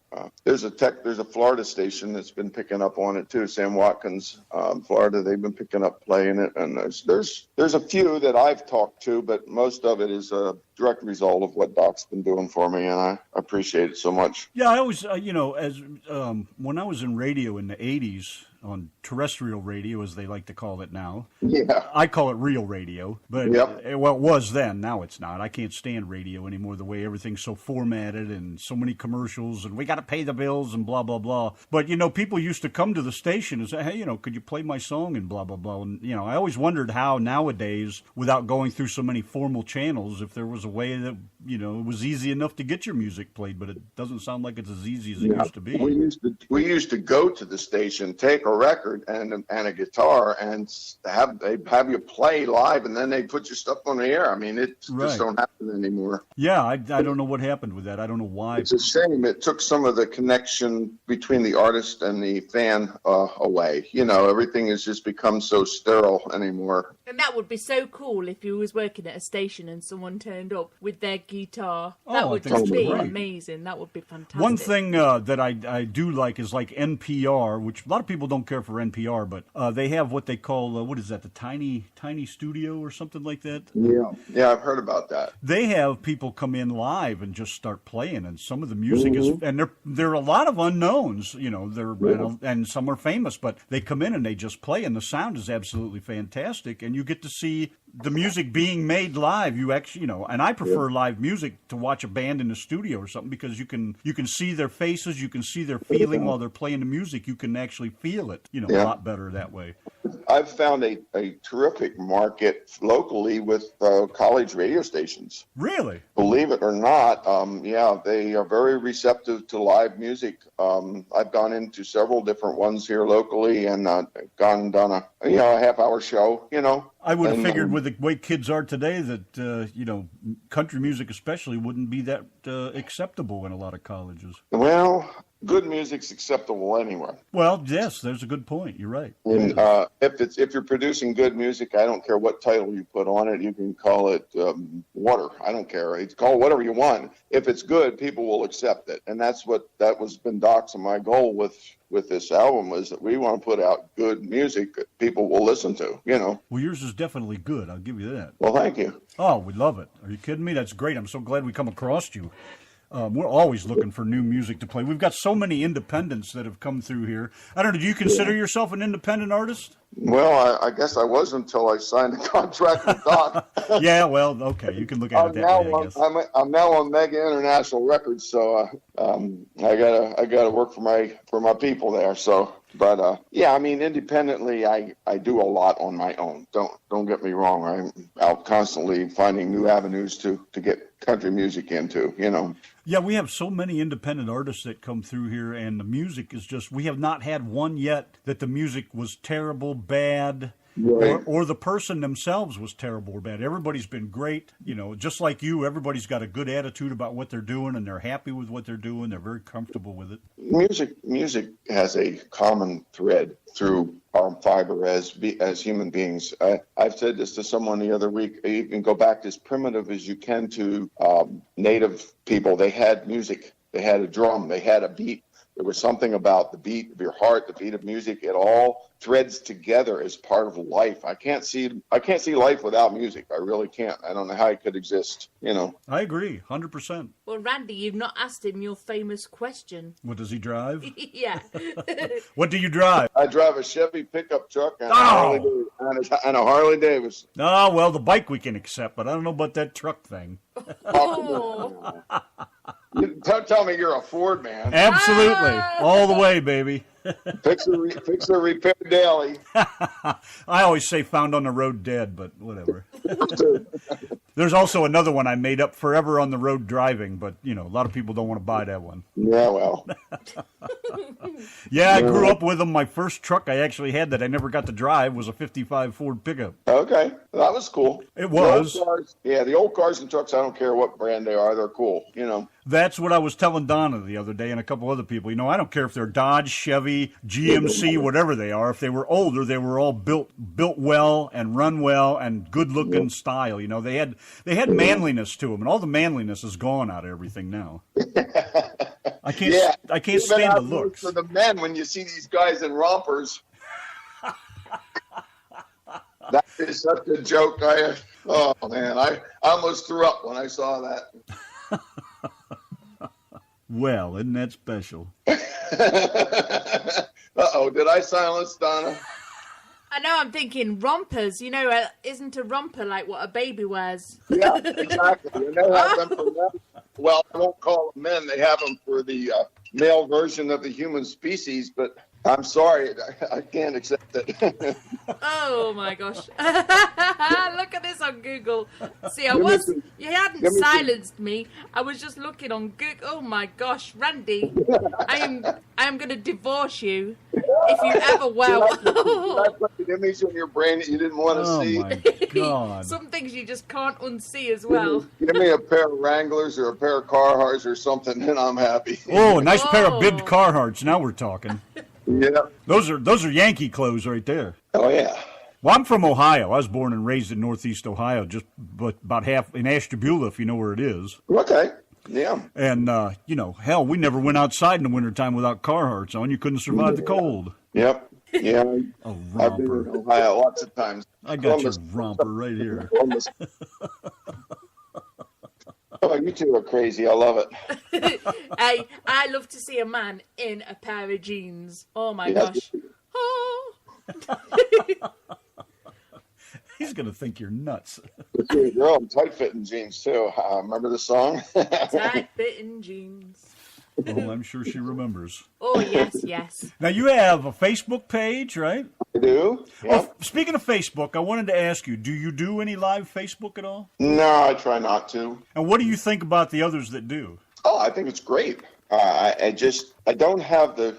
Speaker 6: There's a Florida station that's been picking up on it too. Sam Watkins, Florida, they've been picking up playing it, and there's a few that I've talked to, but most of it is a direct result of what Doc's been doing for me, and I appreciate it so much.
Speaker 1: Yeah, I always, when I was in radio in the '80s. On terrestrial radio, as they like to call it now.
Speaker 6: Yeah.
Speaker 1: I call it real radio, but it was then. Now it's not. I can't stand radio anymore, the way everything's so formatted and so many commercials and we got to pay the bills and blah, blah, blah. But, people used to come to the station and say, hey, could you play my song and blah, blah, blah. And, I always wondered how nowadays, without going through so many formal channels, if there was a way that, it was easy enough to get your music played, but it doesn't sound like it's as easy as it used to be.
Speaker 6: We used to go to the station, take a record and a guitar, and have you play live, and then they put your stuff on the air. I mean, it just don't happen anymore.
Speaker 1: Yeah, I don't know what happened with that. I don't know why.
Speaker 6: It's a shame. It took some of the connection between the artist and the fan away. Everything has just become so sterile anymore.
Speaker 2: And that would be so cool if you was working at a station and someone turned up with their guitar. That would just be amazing. That would be fantastic.
Speaker 1: One thing that I do like is like NPR, which a lot of people don't care for NPR, but they have what they call, what is that, the tiny studio or something like that?
Speaker 6: Yeah, I've heard about that.
Speaker 1: They have people come in live and just start playing, and some of the music is, and there are a lot of unknowns, and some are famous, but they come in and they just play, and the sound is absolutely fantastic, and you get to see the music being made live. You actually, and I prefer live music to watch a band in the studio or something, because you can see their faces, you can see their feeling while they're playing the music. You can actually feel it, a lot better that way.
Speaker 6: I've found a terrific market locally with college radio stations.
Speaker 1: Really?
Speaker 6: Believe it or not, they are very receptive to live music. I've gone into several different ones here locally and gone and done a half-hour show,
Speaker 1: I would have figured with the way kids are today that, country music especially wouldn't be that acceptable in a lot of colleges.
Speaker 6: Well, good music's acceptable anywhere.
Speaker 1: Well, yes, there's a good point. You're right.
Speaker 6: And if you're producing good music, I don't care what title you put on it. You can call it water. I don't care. It's called whatever you want. If it's good, people will accept it. And that was been Doc's and my goal with this album, was that we want to put out good music that people will listen to,
Speaker 1: Well, yours is definitely good. I'll give you that.
Speaker 6: Well, thank you.
Speaker 1: Oh, we love it. Are you kidding me? That's great. I'm so glad we come across you. We're always looking for new music to play. We've got so many independents that have come through here. I don't know, do you consider yourself an independent artist?
Speaker 6: Well, I guess I was until I signed a contract with Doc.
Speaker 1: Yeah, well, okay, you can look at it that way, I guess.
Speaker 6: I'm now on Mega International Records, so I gotta work for my people there. So, but independently, I do a lot on my own. Don't get me wrong. I'm out constantly finding new avenues to get country music into.
Speaker 1: Yeah, we have so many independent artists that come through here, and the music is just, we have not had one yet that the music was terrible, bad,
Speaker 6: Right.
Speaker 1: or the person themselves was terrible or bad. Everybody's been great, just like you. Everybody's got a good attitude about what they're doing, and they're happy with what they're doing. They're very comfortable with it.
Speaker 6: Music has a common thread through our fiber as human beings. I've said this to someone the other week. You can go back as primitive as you can to native people. They had music. They had a drum. They had a beat. There was something about the beat of your heart, the beat of music. It all threads together as part of life. I can't see life without music. I really can't. I don't know how it could exist.
Speaker 1: I agree, 100%.
Speaker 2: Well, Randy, you've not asked him your famous question.
Speaker 1: What does he drive?
Speaker 2: Yeah.
Speaker 1: What do you drive?
Speaker 6: I drive a Chevy pickup truck and,
Speaker 1: Oh!
Speaker 6: and a Harley Davidson.
Speaker 1: Oh, well, the bike we can accept, but I don't know about that truck thing.
Speaker 2: Oh.
Speaker 6: Don't tell me you're a Ford man.
Speaker 1: Absolutely. All the way, baby.
Speaker 6: Fix a repair daily.
Speaker 1: I always say found on the road dead, but whatever. There's also another one I made up, forever on the road driving, but, a lot of people don't want to buy that one.
Speaker 6: Yeah, well.
Speaker 1: Yeah, I grew up with them. My first truck I actually had that I never got to drive was a 55 Ford pickup.
Speaker 6: Okay. That was cool.
Speaker 1: It was.
Speaker 6: The old cars and trucks, I don't care what brand they are, they're cool,
Speaker 1: That's what I was telling Donna the other day and a couple other people. I don't care if they're Dodge, Chevy, GMC, whatever they are. If they were older, they were all built well and run well and good-looking style. They had manliness to them, and all the manliness is gone out of everything now. I can't stand the looks.
Speaker 6: For the men, when you see these guys in rompers, that is such a joke. Oh man, I almost threw up when I saw that.
Speaker 1: Well, isn't that special?
Speaker 6: Uh-oh, did I silence Donna?
Speaker 2: I know, I'm thinking rompers. Isn't a romper like what a baby wears?
Speaker 6: Yeah, exactly. And they have them for men. Well, I won't call them men. They have them for the male version of the human species, but I'm sorry, I can't accept it.
Speaker 2: Oh my gosh. Look at this on Google. See, you hadn't silenced me. I was just looking on Google. Oh my gosh, Randy, I am going to divorce you if you ever wear one.
Speaker 6: I put an image in your brain that you didn't want to see.
Speaker 1: Oh my God.
Speaker 2: Some things you just can't unsee as well.
Speaker 6: Give me a pair of Wranglers or a pair of Carhartts or something, and I'm happy.
Speaker 1: Oh, a nice pair of bibbed Carhartts. Now we're talking.
Speaker 6: Yeah.
Speaker 1: Those are Yankee clothes right there.
Speaker 6: Oh yeah.
Speaker 1: Well, I'm from Ohio. I was born and raised in Northeast Ohio, just about half in Ashtabula, if you know where it is.
Speaker 6: Okay. Yeah.
Speaker 1: And, hell, we never went outside in the wintertime without Carhartts on. You couldn't survive the cold.
Speaker 6: Yep. Yeah.
Speaker 1: A
Speaker 6: I've been
Speaker 1: romper.
Speaker 6: in Ohio lots of times.
Speaker 1: I got your romper right here.
Speaker 6: Oh, you two are crazy. I love it.
Speaker 2: Hey, I love to see a man in a pair of jeans. Oh my gosh. Oh.
Speaker 1: He's going to think you're nuts.
Speaker 6: You're a girl in tight-fitting jeans, too. Remember the song?
Speaker 2: Tight-fitting jeans.
Speaker 1: Oh, I'm sure she remembers.
Speaker 2: Oh, yes.
Speaker 1: Now, you have a Facebook page, right?
Speaker 6: I do. Yeah.
Speaker 1: Well, speaking of Facebook, I wanted to ask you, do you do any live Facebook at all?
Speaker 6: No, I try not to.
Speaker 1: And what do you think about the others that do?
Speaker 6: Oh, I think it's great. I don't have the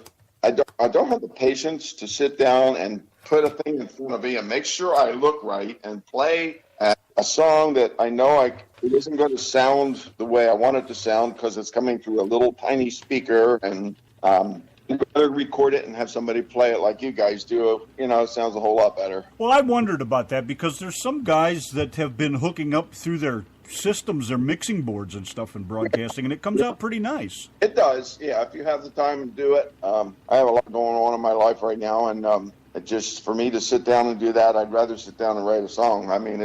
Speaker 6: patience to sit down and put a thing in front of me and make sure I look right and play a song that I know it isn't going to sound the way I want it to sound because it's coming through a little tiny speaker, and you better record it and have somebody play it like you guys do. It sounds a whole lot better.
Speaker 1: Well, I wondered about that because there's some guys that have been hooking up through their systems, their mixing boards and stuff in broadcasting, and it comes out pretty nice.
Speaker 6: It does, yeah, if you have the time to do it. I have a lot going on in my life right now, and it just, for me to sit down and do that, I'd rather sit down and write a song. I mean,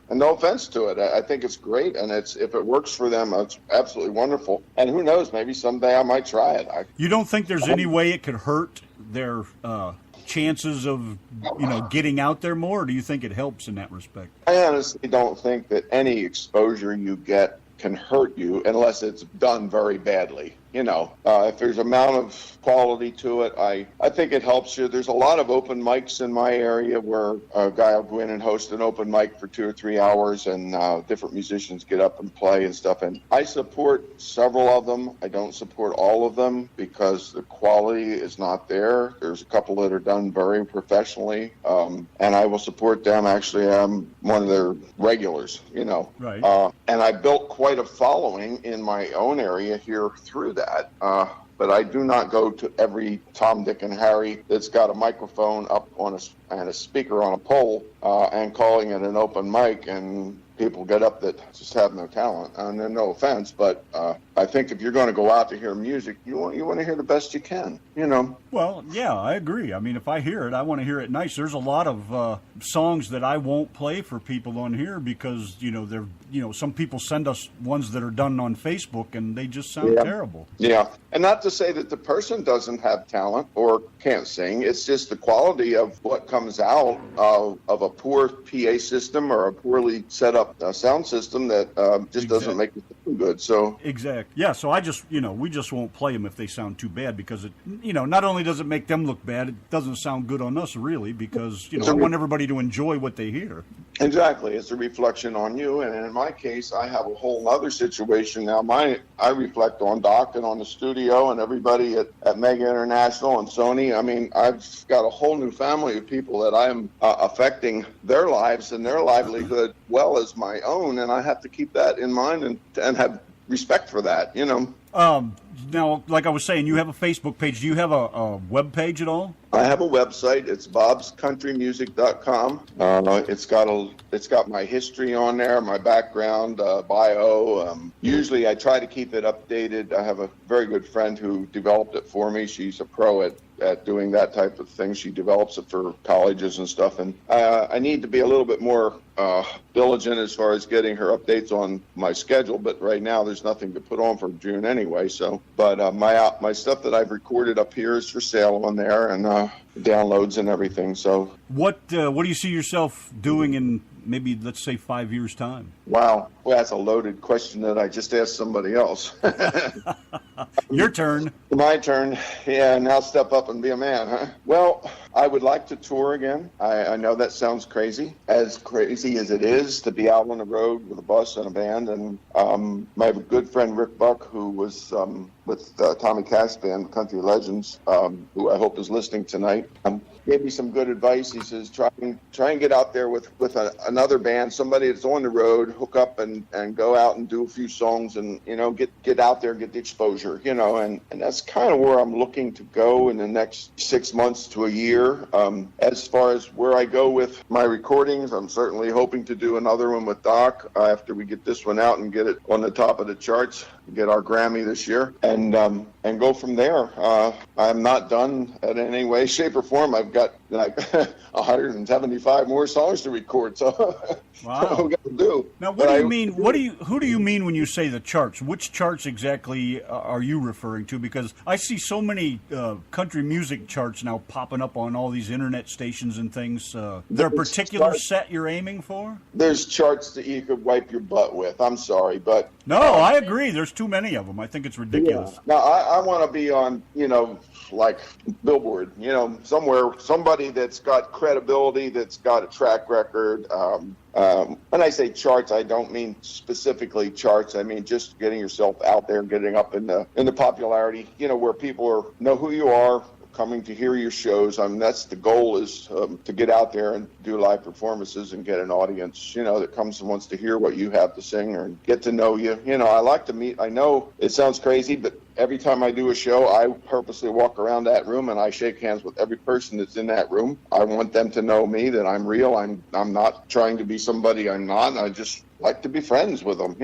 Speaker 6: and no offense to it, I think it's great, and if it works for them, it's absolutely wonderful. And who knows, maybe someday I might try it.
Speaker 1: You don't think there's any way it could hurt their chances of, getting out there more, or do you think it helps in that respect?
Speaker 6: I honestly don't think that any exposure you get can hurt you unless it's done very badly. If there's amount of quality to it, I think it helps you. There's a lot of open mics in my area where a guy will go in and host an open mic for 2 or 3 hours, and different musicians get up and play and stuff. And I support several of them. I don't support all of them because the quality is not there. There's a couple that are done very professionally, and I will support them. Actually, I'm one of their regulars,
Speaker 1: Right.
Speaker 6: And I built quite a following in my own area here through that. But I do not go to every Tom, Dick, and Harry that's got a microphone up on and a speaker on a pole and calling it an open mic, and people get up that just have no talent. And then, no offense, but I think if you're going to go out to hear music, you want to hear the best you can,
Speaker 1: Well, yeah, I agree. I mean, if I hear it, I want to hear it nice. There's a lot of songs that I won't play for people on here because, some people send us ones that are done on Facebook and they just sound terrible.
Speaker 6: Yeah. And not to say that the person doesn't have talent or can't sing. It's just the quality of what comes out of a poor PA system or a poorly set up sound system that just doesn't make it sound good. So
Speaker 1: exactly. Yeah, so I just, we just won't play them if they sound too bad because it, not only does it make them look bad, it doesn't sound good on us really because, I want everybody to enjoy what they hear.
Speaker 6: Exactly. It's a reflection on you. And in my case, I have a whole other situation now. I reflect on Doc and on the studio and everybody at Mega International and Sony. I mean, I've got a whole new family of people that I'm affecting their lives and their livelihood well as my own. And I have to keep that in mind and have respect for that,
Speaker 1: Now, like I was saying, you have a Facebook page. Do you have a web page at all?
Speaker 6: I have a website. It's bobscountrymusic.com. It's got my history on there, my background, bio. Usually I try to keep it updated. I have a very good friend who developed it for me. She's a pro at doing that type of thing. She develops it for colleges and stuff. And I need to be a little bit more diligent as far as getting her updates on my schedule. But right now there's nothing to put on for June anyway. But my stuff that I've recorded up here is for sale on there and downloads and everything. So
Speaker 1: what do you see yourself doing in maybe, let's say, 5 years' time?
Speaker 6: Wow. Well, that's a loaded question that I just asked somebody else.
Speaker 1: Your turn.
Speaker 6: My turn. Yeah, now step up and be a man, huh? Well, I would like to tour again. I know that sounds crazy as it is to be out on the road with a bus and a band. And my good friend Rick Buck, who was with Tommy Cash Band, Country Legends, who I hope is listening tonight, gave me some good advice. He says, try and get out there with another band, somebody that's on the road, hook up and go out and do a few songs and, get out there, get the exposure, and that's kind of where I'm looking to go in the next 6 months to a year. As far as where I go with my recordings, I'm certainly hoping to do another one with Doc after we get this one out and get it on the top of the charts, get our Grammy this year, and go from there. I'm not done in any way, shape, or form. I've got like 175 more songs to record, so
Speaker 1: wow.
Speaker 6: we got to do.
Speaker 1: Now, what do you mean? Who do you mean when you say the charts? Which charts exactly are you referring to? Because I see so many country music charts now popping up on all these internet stations and things. There a particular set you're aiming for?
Speaker 6: There's charts that you could wipe your butt with. I'm sorry, but
Speaker 1: no, I agree. There's too many of them. I think it's ridiculous.
Speaker 6: Yeah. Now, I want to be on, like Billboard, somewhere, somebody that's got credibility, that's got a track record. When I say charts, I don't mean specifically charts. I mean just getting yourself out there, getting up in the popularity, where people know who you are, coming to hear your shows. That's the goal, is to get out there and do live performances and get an audience, that comes and wants to hear what you have to sing or get to know you. I like to meet. I know it sounds crazy, but every time I do a show, I purposely walk around that room and I shake hands with every person that's in that room. I want them to know me, that I'm real. I'm not trying to be somebody I'm not. I just like to be friends with them,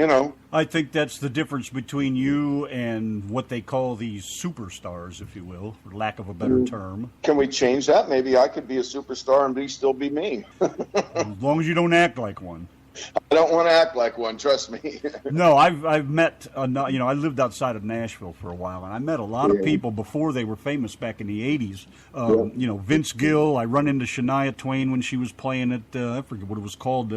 Speaker 1: I think that's the difference between you and what they call these superstars, if you will, for lack of a better term.
Speaker 6: Can we change that? Maybe I could be a superstar and still be me.
Speaker 1: As long as you don't act like one.
Speaker 6: I don't want to act like one. Trust me.
Speaker 1: No, I've met, I lived outside of Nashville for a while, and I met a lot of people before they were famous back in the 80s. Vince Gill, I run into Shania Twain when she was playing at, I forget what it was called,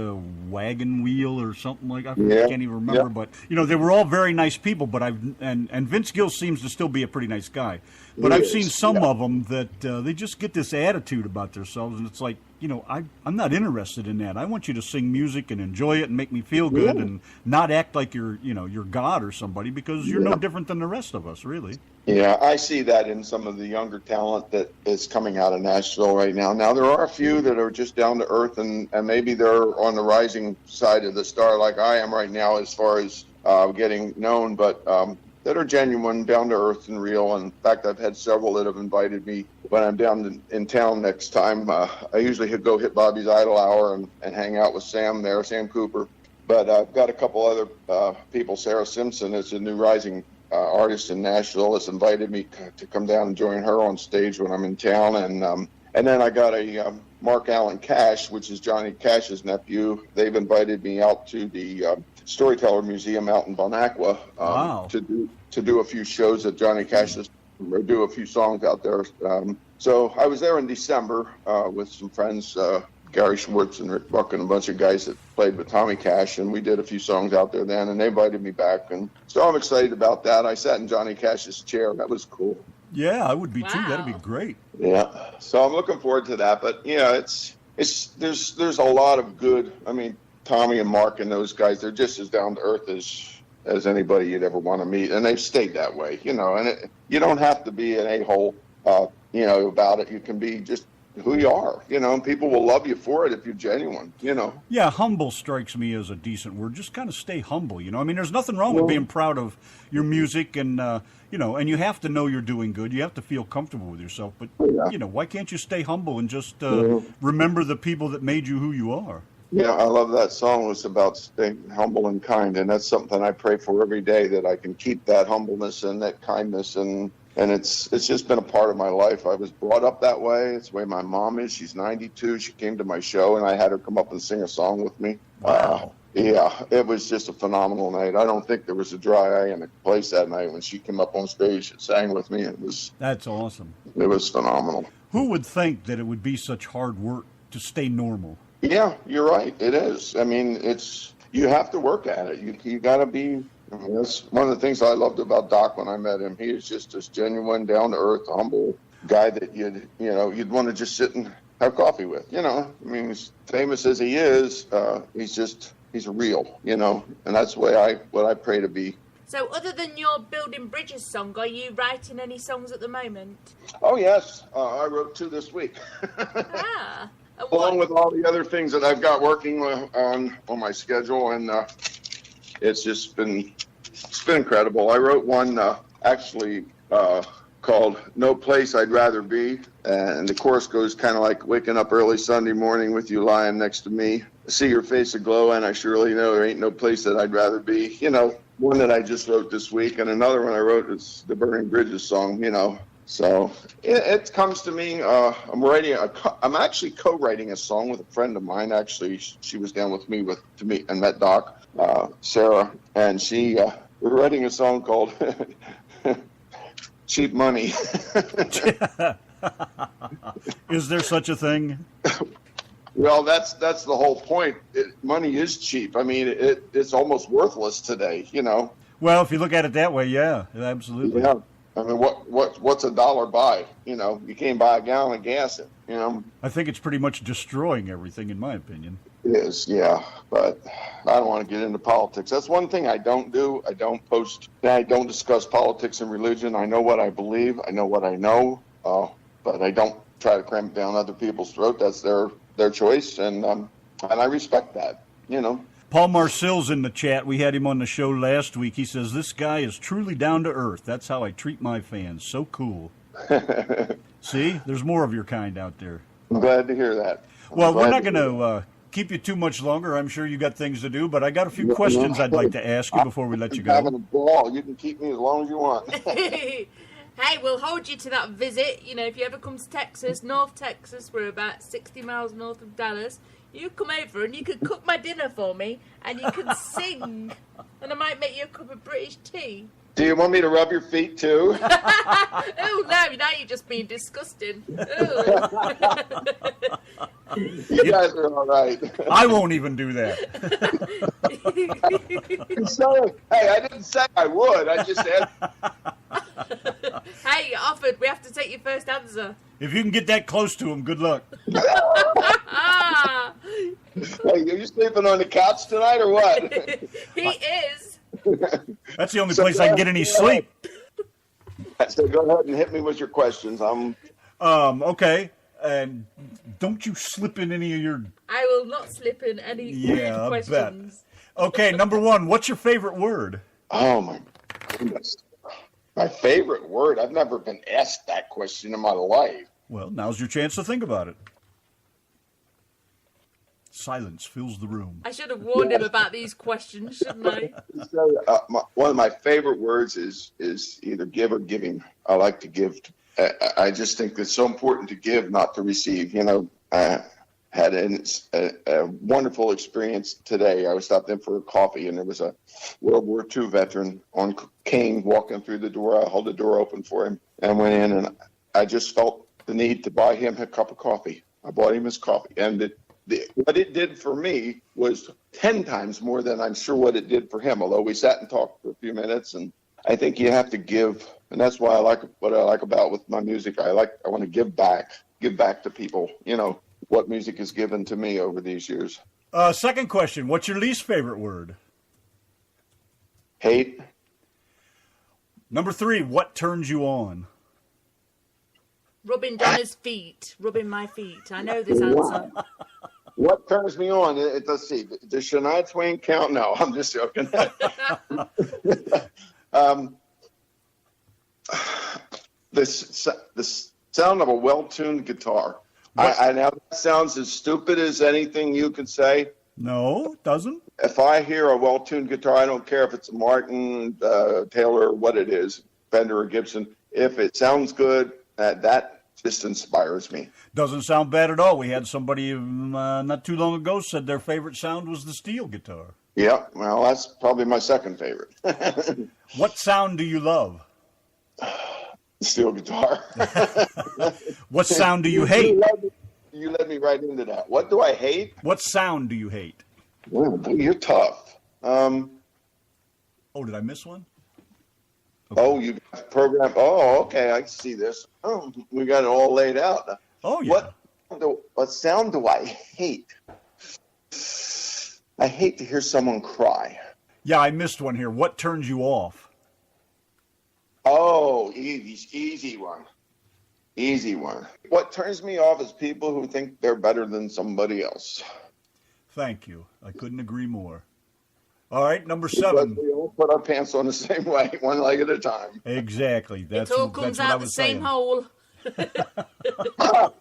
Speaker 1: Wagon Wheel or something like that. I can't even remember, but, they were all very nice people, but and Vince Gill seems to still be a pretty nice guy. But I've seen some of them that they just get this attitude about themselves, and it's like, I'm not interested in that. I want you to sing music and enjoy it and make me feel good and not act like you're God or somebody, because you're no different than the rest of us, really.
Speaker 6: Yeah, I see that in some of the younger talent that is coming out of Nashville right now. Now, there are a few that are just down to earth, and maybe they're on the rising side of the star like I am right now as far as getting known, but that are genuine, down to earth, and real. And in fact, I've had several that have invited me when I'm down in town next time. I usually go hit Bobby's Idol Hour and hang out with Sam there, Sam Cooper. But I've got a couple other people. Sarah Simpson is a new rising artist in Nashville, has invited me to come down and join her on stage when I'm in town. And then I got a Mark Allen Cash, which is Johnny Cash's nephew. They've invited me out to the Storyteller Museum out in Bonacqua to do a few shows at Johnny Cash's, or do a few songs out there. So I was there in December with some friends, Gary Schwartz and Rick Buck and a bunch of guys that played with Tommy Cash, and we did a few songs out there then, and they invited me back. And so I'm excited about that. I sat in Johnny Cash's chair. That was cool.
Speaker 1: Yeah, I would be too. That'd be great.
Speaker 6: Yeah. So I'm looking forward to that. But there's a lot of good. I mean, Tommy and Mark and those guys, they're just as down to earth as anybody you'd ever want to meet, and they've stayed that way, and you don't have to be an a-hole, about it. You can be just who you are, and people will love you for it if you're genuine,
Speaker 1: Yeah, humble strikes me as a decent word. Just kind of stay humble, I mean, there's nothing wrong with being proud of your music, and, and you have to know you're doing good. You have to feel comfortable with yourself, but, why can't you stay humble and just remember the people that made you who you are?
Speaker 6: Yeah, I love that song. It's about staying humble and kind, and that's something I pray for every day, that I can keep that humbleness and that kindness, and it's just been a part of my life. I was brought up that way. It's the way my mom is. She's 92. She came to my show, and I had her come up and sing a song with me.
Speaker 1: Wow.
Speaker 6: Yeah, it was just a phenomenal night. I don't think there was a dry eye in the place that night when she came up on stage and sang with me.
Speaker 1: That's awesome.
Speaker 6: It was phenomenal.
Speaker 1: Who would think that it would be such hard work to stay normal? Yeah,
Speaker 6: you're right. It is. I mean, you have to work at it. You got to be. I mean, that's one of the things I loved about Doc when I met him. He is just this genuine, down to earth, humble guy that you'd want to just sit and have coffee with. I mean, as famous as he is, he's real. And that's what I pray to be.
Speaker 2: So, other than your Building Bridges song, are you writing any songs at the moment?
Speaker 6: Oh yes, I wrote 2 this week. Along with all the other things that I've got working on my schedule, and it's been incredible. I wrote one called "No Place I'd Rather Be," and the chorus goes kind of like waking up early Sunday morning with you lying next to me, see your face aglow, and I surely know there ain't no place that I'd rather be. One that I just wrote this week, and another one I wrote is the Burning Bridges song. So it comes to me. I'm actually co-writing a song with a friend of mine. Actually, she was down with me to meet and met Doc, Sarah, and we're writing a song called "Cheap Money."
Speaker 1: Is there such a thing?
Speaker 6: Well, that's the whole point. Money is cheap. I mean, it's almost worthless today.
Speaker 1: Well, if you look at it that way, yeah, absolutely.
Speaker 6: Yeah. I mean, what's $1 buy? You can't buy a gallon of gas.
Speaker 1: I think it's pretty much destroying everything, in my opinion.
Speaker 6: It is, yeah. But I don't want to get into politics. That's one thing I don't do. I don't discuss politics and religion. I know what I believe. I know what I know. But I don't try to cram it down other people's throat. That's their choice, and I respect that.
Speaker 1: Paul Marcil's in the chat. We had him on the show last week. He says, "This guy is truly down to earth. That's how I treat my fans. So cool." See, there's more of your kind out there.
Speaker 6: I'm glad to hear that.
Speaker 1: Well, we're not going to keep you too much longer. I'm sure you got things to do, but I got a few questions I'd like to ask you before we let you go.
Speaker 6: I'm having a ball. You can keep me as long as you want.
Speaker 2: Hey, we'll hold you to that visit. You know, if you ever come to Texas, North Texas, we're about 60 miles north of Dallas. You come over and you can cook my dinner for me, and you can sing, and I might make you a cup of British tea.
Speaker 6: Do you want me to rub your feet too?
Speaker 2: Oh no! Now you're just being disgusting.
Speaker 6: You guys are all right.
Speaker 1: I won't even do that.
Speaker 6: Sorry. Hey, I didn't say I would. I just said.
Speaker 2: Hey, you offered. We have to take your first answer.
Speaker 1: If you can get that close to him, good luck.
Speaker 2: Ah,
Speaker 6: Hey, are you sleeping on the couch tonight or what?
Speaker 2: he is.
Speaker 1: That's the only place I can get any sleep.
Speaker 6: So go ahead and hit me with your questions.
Speaker 1: Okay. And don't you slip in any of your...
Speaker 2: I will not slip in any
Speaker 1: Yeah, I
Speaker 2: questions.
Speaker 1: bet. Okay, number one, what's your favorite word?
Speaker 6: Oh my goodness. My favorite word. I've never been asked that question in my life.
Speaker 1: Well, now's your chance to think about it. Silence fills the room.
Speaker 2: I should have warned him about these questions, shouldn't I?
Speaker 6: So, one of my favorite words is either give or giving. I like to give. I just think it's so important to give, not to receive. You know, I had a wonderful experience today. I was stopped in for a coffee, and there was a World War II veteran on cane walking through the door. I held the door open for him and went in, and I just felt the need to buy him a cup of coffee. I bought him his coffee, and what it did for me was 10 times more than I'm sure what it did for him, although we sat and talked for a few minutes. And I think you have to give, and that's why I like what I like about with my music. I want to give back to people, you know, what music has given to me over these years.
Speaker 1: Second question, what's your least favorite word?
Speaker 6: Hate.
Speaker 1: Number three, what turns you on?
Speaker 2: Rubbing Donna's feet. Rubbing my feet. I know this answer.
Speaker 6: What turns me on? Let's see. Does Shania Twain count? No, I'm just joking. The sound of a well-tuned guitar. I know that sounds as stupid as anything you could say.
Speaker 1: No, it doesn't.
Speaker 6: If I hear a well-tuned guitar, I don't care if it's a Martin, Taylor, what it is, Fender or Gibson. If it sounds good, that just inspires me.
Speaker 1: Doesn't sound bad at all. We had somebody not too long ago said their favorite sound was the steel guitar.
Speaker 6: Yeah, well, that's probably my second favorite.
Speaker 1: What sound do you love?
Speaker 6: Steel guitar.
Speaker 1: What sound do you hate?
Speaker 6: You led me right into that. What do I hate?
Speaker 1: What sound do you hate?
Speaker 6: Well, you're tough.
Speaker 1: Oh, did I miss one?
Speaker 6: Okay. Oh, you got a program. Oh, okay, I see this. Oh, we got it all laid out.
Speaker 1: Oh, yeah.
Speaker 6: What sound do I hate? I hate to hear someone cry.
Speaker 1: Yeah, I missed one here. What turns you off?
Speaker 6: Oh, easy one. Easy one. What turns me off is people who think they're better than somebody else.
Speaker 1: Thank you. I couldn't agree more. All right, number 7.
Speaker 6: But we all put our pants on the same way, one leg at a time.
Speaker 1: Exactly.
Speaker 2: It all comes out the same hole.
Speaker 6: Well,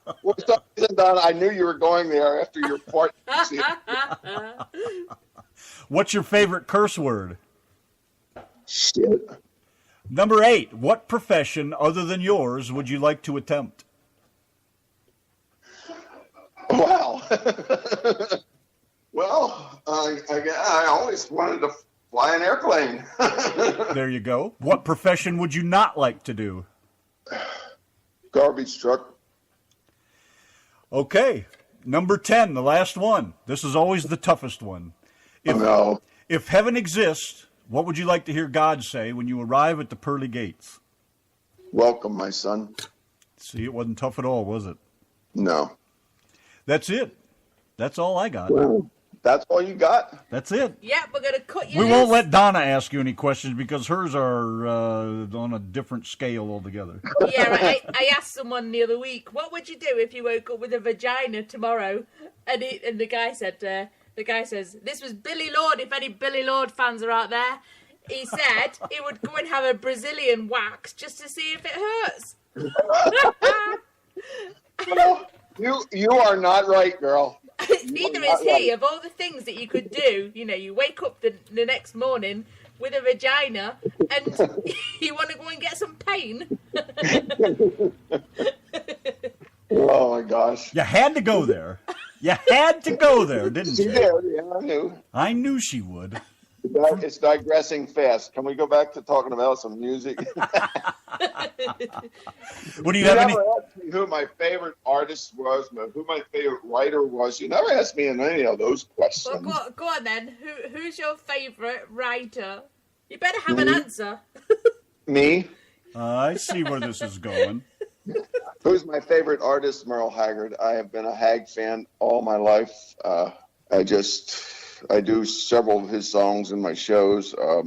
Speaker 6: Don, I knew you were going there after your part.
Speaker 1: What's your favorite curse word?
Speaker 6: Shit.
Speaker 1: Number 8. What profession other than yours would you like to attempt?
Speaker 6: Wow. Well, I always wanted to fly an airplane.
Speaker 1: There you go. What profession would you not like to do?
Speaker 6: Garbage truck.
Speaker 1: Okay. Number 10, the last one. This is always the toughest one. If heaven exists, what would you like to hear God say when you arrive at the pearly gates?
Speaker 6: Welcome, my son.
Speaker 1: See, it wasn't tough at all, was it?
Speaker 6: No.
Speaker 2: That's
Speaker 1: it. That's all I got.
Speaker 6: Well, that's all you got?
Speaker 1: That's it.
Speaker 2: Yeah, we're going to cut you
Speaker 1: We won't let Donna ask you any questions because hers are on a different scale altogether.
Speaker 2: Yeah, right. I asked someone the other week, what would you do if you woke up with a vagina tomorrow? And the guy said, this was Billy Lord, if any Billy Lord fans are out there. He said he would go and have a Brazilian wax just to see if it hurts.
Speaker 6: You are not right, girl.
Speaker 2: Neither is he. Of all the things that you could do, you know, you wake up the next morning with a vagina, and you want to go and get some pain.
Speaker 6: Oh my gosh.
Speaker 1: You had to go there. You had to go there, didn't
Speaker 6: She
Speaker 1: you?
Speaker 6: did, yeah, I knew.
Speaker 1: I knew she would.
Speaker 6: It's digressing fast. Can we go back to talking about some music?
Speaker 1: What do you
Speaker 6: You
Speaker 1: have
Speaker 6: never
Speaker 1: any?
Speaker 6: asked me who my favorite artist was, who my favorite writer was. You never asked me any of those questions.
Speaker 2: Well, go on then. Who's your favourite writer? You better have an answer.
Speaker 6: Me?
Speaker 1: I see where this is going.
Speaker 6: Who's my favorite artist? Merle Haggard. I have been a Hag fan all my life. I do several of his songs in my shows. I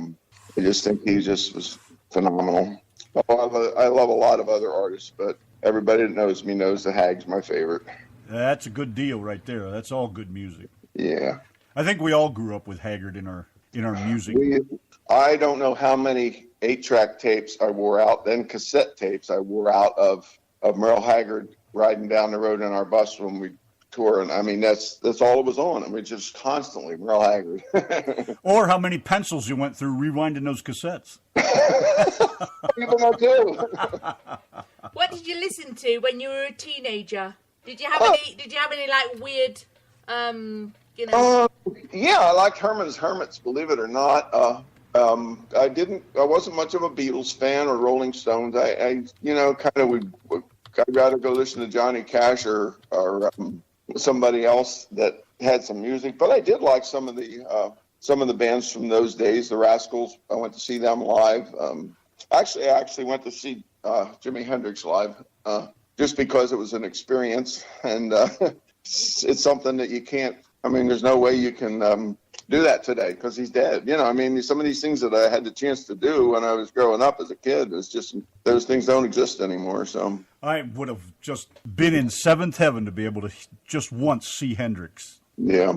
Speaker 6: just think he just was phenomenal. I love a lot of other artists, but everybody that knows me knows the Hag's my favorite.
Speaker 1: That's a good deal right there. That's all good music.
Speaker 6: Yeah.
Speaker 1: I think we all grew up with Haggard in our music.
Speaker 6: I don't know how many 8-track tapes I wore out, then cassette tapes I wore out of Merle Haggard riding down the road in our bus when we tour. And I mean, that's all it was on. I mean, just constantly Merle Haggard.
Speaker 1: Or how many pencils you went through rewinding those cassettes.
Speaker 6: Even that too.
Speaker 2: What did you listen to when you were a teenager? Did you have any like weird,
Speaker 6: Yeah, I liked Herman's Hermits, believe it or not. I wasn't much of a Beatles fan or Rolling Stones. I'd rather go listen to Johnny Cash or somebody else that had some music. But I did like some of the bands from those days. The Rascals, I went to see them live. I actually went to see Jimi Hendrix live just because it was an experience, and it's something that you can't. I mean, there's no way you can do that today because he's dead. I mean, some of these things that I had the chance to do when I was growing up as a kid, it's just those things don't exist anymore. So
Speaker 1: I would have just been in seventh heaven to be able to just once see Hendrix.
Speaker 6: yeah,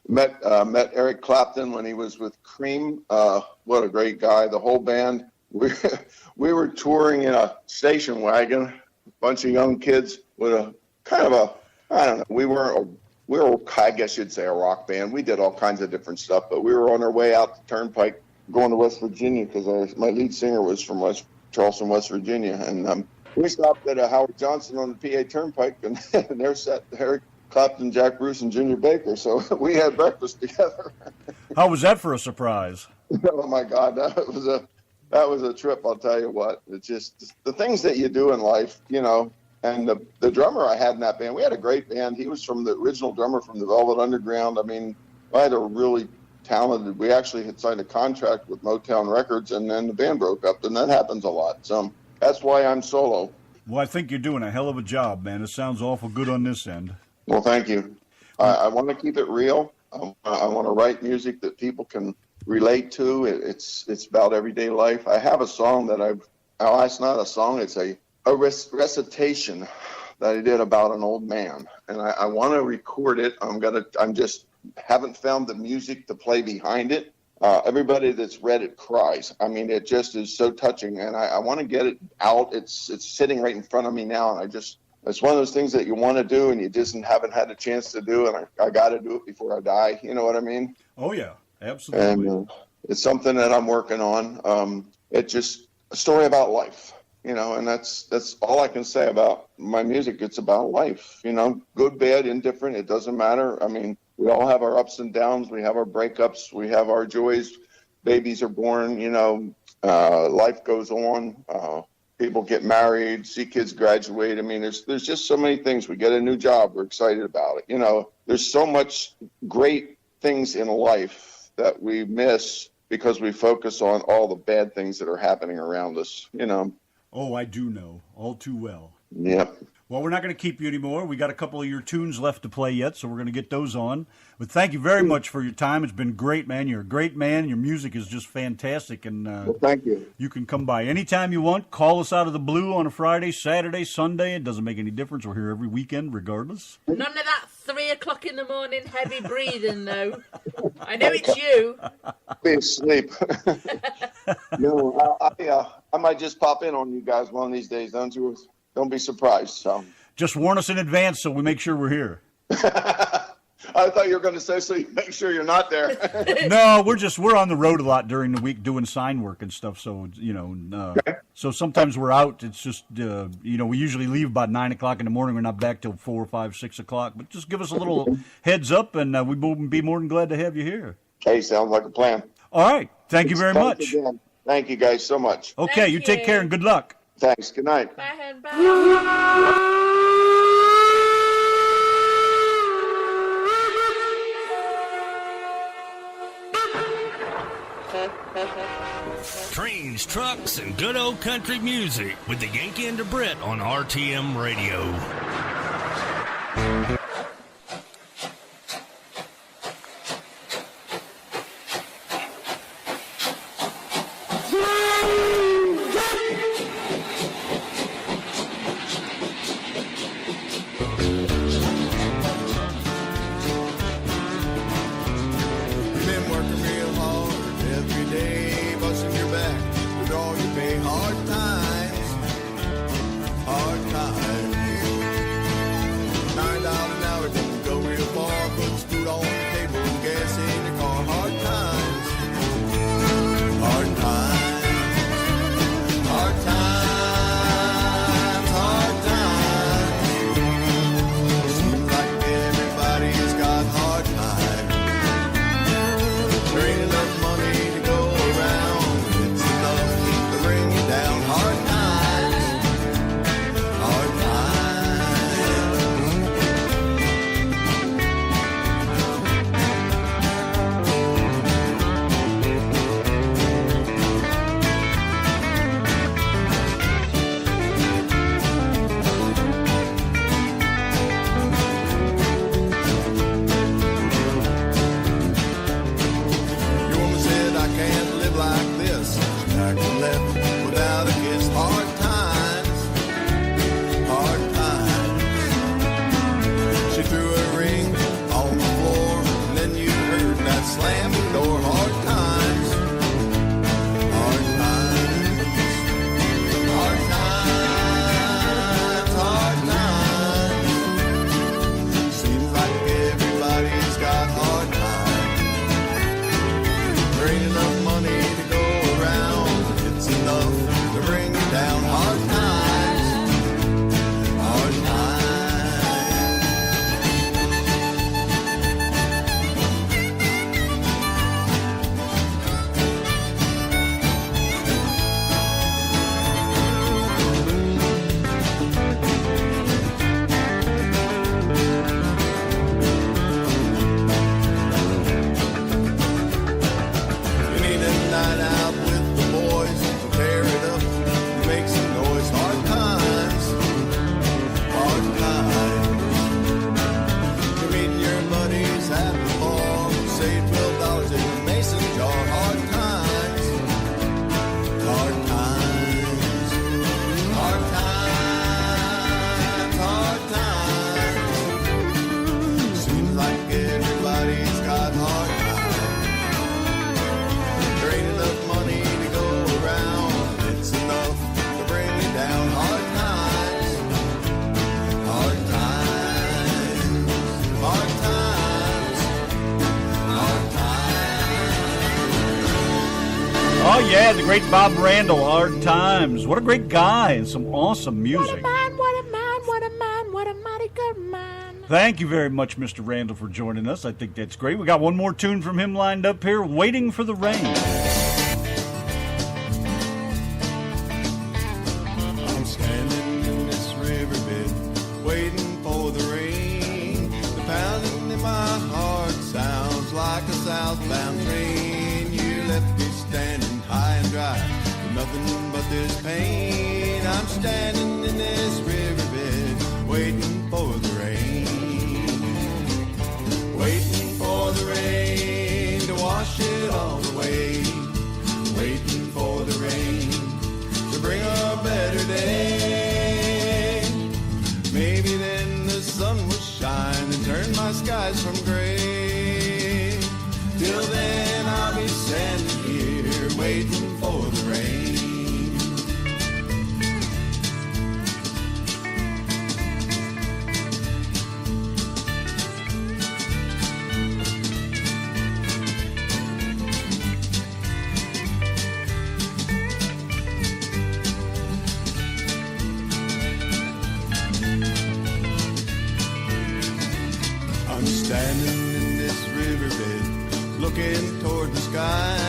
Speaker 6: met Eric Clapton when he was with Cream. What a great guy! The whole band. We were touring in a station wagon, a bunch of young kids with a kind of a, I don't know. We were, I guess you'd say, a rock band. We did all kinds of different stuff, but we were on our way out the turnpike going to West Virginia because my lead singer was from Charleston, West Virginia. And we stopped at a Howard Johnson on the PA Turnpike, and there sat Eric Clapton, Jack Bruce, and Junior Baker. So we had breakfast together.
Speaker 1: How was that for a surprise?
Speaker 6: Oh, my God. That was a trip, I'll tell you what. It's just the things that you do in life, And the drummer I had in that band, we had a great band. He was from the original drummer from the Velvet Underground. I mean, I had a really talented, we actually had signed a contract with Motown Records, and then the band broke up, and that happens a lot. So that's why I'm solo.
Speaker 1: Well, I think you're doing a hell of a job, man. It sounds awful good on this end.
Speaker 6: Well, thank you. I want to keep it real. I want to write music that people can relate to. It's about everyday life. I have a song that it's not a song, it's a recitation that I did about an old man, and I want to record it. I'm just haven't found the music to play behind it. Everybody that's read it cries. I mean, it just is so touching, and I want to get it out. It's sitting right in front of me now, and it's one of those things that you want to do, and you just haven't had a chance to do, and I got to do it before I die. You know what I mean?
Speaker 1: Oh yeah, absolutely.
Speaker 6: And it's something that I'm working on. It's just a story about life. And that's all I can say about my music. It's about life, good, bad, indifferent. It doesn't matter. I mean, we all have our ups and downs. We have our breakups. We have our joys. Babies are born, life goes on. People get married, see kids graduate. I mean, there's just so many things. We get a new job. We're excited about it. There's so much great things in life that we miss because we focus on all the bad things that are happening around us,
Speaker 1: Oh, I do know all too well.
Speaker 6: Yep.
Speaker 1: Well, we're not going to keep you anymore. We got a couple of your tunes left to play yet, so we're going to get those on. But thank you very much for your time. It's been great, man. You're a great man. Your music is just fantastic. And
Speaker 6: Well, thank you.
Speaker 1: You can come by anytime you want. Call us out of the blue on a Friday, Saturday, Sunday. It doesn't make any difference. We're here every weekend regardless.
Speaker 2: None of that 3 o'clock in the morning heavy breathing, though. I know it's you.
Speaker 6: Be asleep. No, I might just pop in on you guys one of these days. Don't be surprised. So
Speaker 1: just warn us in advance so we make sure we're here.
Speaker 6: I I thought you were going to say so you make sure you're not there.
Speaker 1: No, we're on the road a lot during the week doing sign work and stuff. So so sometimes we're out. It's just we usually leave about 9 o'clock in the morning. We're not back till 4, 5, 6 o'clock. But just give us a little heads up, and we will be more than glad to have you here.
Speaker 6: Hey, sounds like a plan.
Speaker 1: All right, thank you very
Speaker 6: Thanks
Speaker 1: much.
Speaker 6: again. Thank you guys so much.
Speaker 1: Okay,
Speaker 2: Thank
Speaker 1: you take
Speaker 2: you.
Speaker 1: care and good luck.
Speaker 6: Thanks. Good night.
Speaker 2: Bye, hun, bye.
Speaker 7: Trains, trucks, and good old country music with the Yankee and the Brit on RTM Radio.
Speaker 5: You've been working real hard every day, busting your back with all your pay. Hard times, hard times. $9 an hour doesn't go real far. Puts food on the table and gas in your car. Hard times, hard times, hard times, hard times. Seems like everybody's got hard times. There ain't enough money to go around. It's enough to bring you down. Hard times. Hard Your woman said I can't live like this. I can left without a kiss. Hard times, hard times. She threw a ring on the floor, and then you heard that slamming door. Hard times, hard times, hard times, hard times. Seems like everybody's got hard times. There ain't enough money to go around. It's enough to bring you down. Hard times. Hard times. You need a night out with the boys. So tear it up and make some noise. Hard times. Hard times. You're meeting your buddies at the bar. Save $12 in a mason jar. Hard times. Hard times. Hard times. Hard times. Seems like everybody's got hard times. There ain't enough money to go around. It's enough to bring you down. Hard times. Hard times. Hard times. Hard times.
Speaker 1: Oh yeah, the great Bob Randall, Hard Times. What a great guy and some awesome music.
Speaker 2: Man, what a man, what a man, what a mighty good man.
Speaker 1: Thank you very much, Mr. Randall, for joining us. I think that's great. We got one more tune from him lined up here, Waiting for the Rain.
Speaker 5: I'm standing in this riverbed, waiting for the rain. The pounding in my heart sounds like a southbound train. You left me standing high and dry, with nothing but this pain. I'm standing in this riverbed, waiting for the rain. Waiting for the rain to wash it all away. Waiting for the rain to bring a better day. Maybe then the sun will shine and turn my skies from gray. Till then I'll be standing here waiting for the rain. I'm standing in this riverbed, looking toward the sky,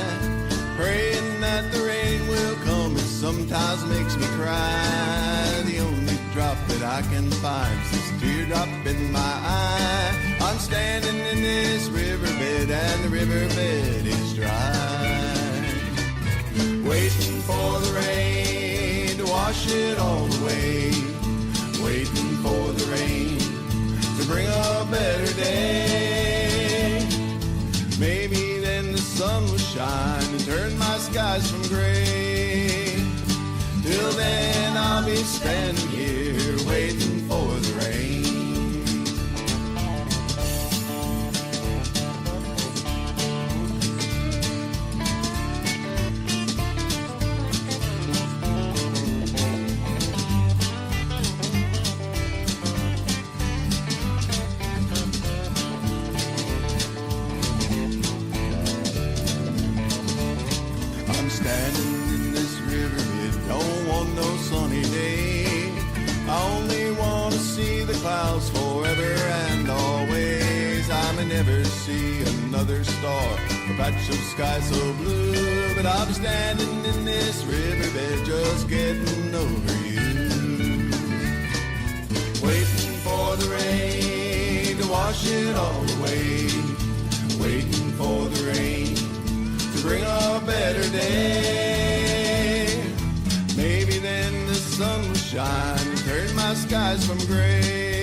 Speaker 5: praying that the rain will come. It sometimes makes me cry. The only drop that I can find is this teardrop in my eye. I'm standing in this riverbed and the riverbed is dry, waiting for the rain to wash it all away, waiting for the rain to bring a better day. Maybe then the sun will shine and turn my skies from gray. Till then I'll be standing here waiting for the rain. Clouds forever and always. I may never see another star, a patch of sky so blue, but I'm standing in this riverbed just getting over you, waiting for the rain to wash it all away, waiting for the rain to bring a better day. Maybe then the sun will shine and turn my skies from gray.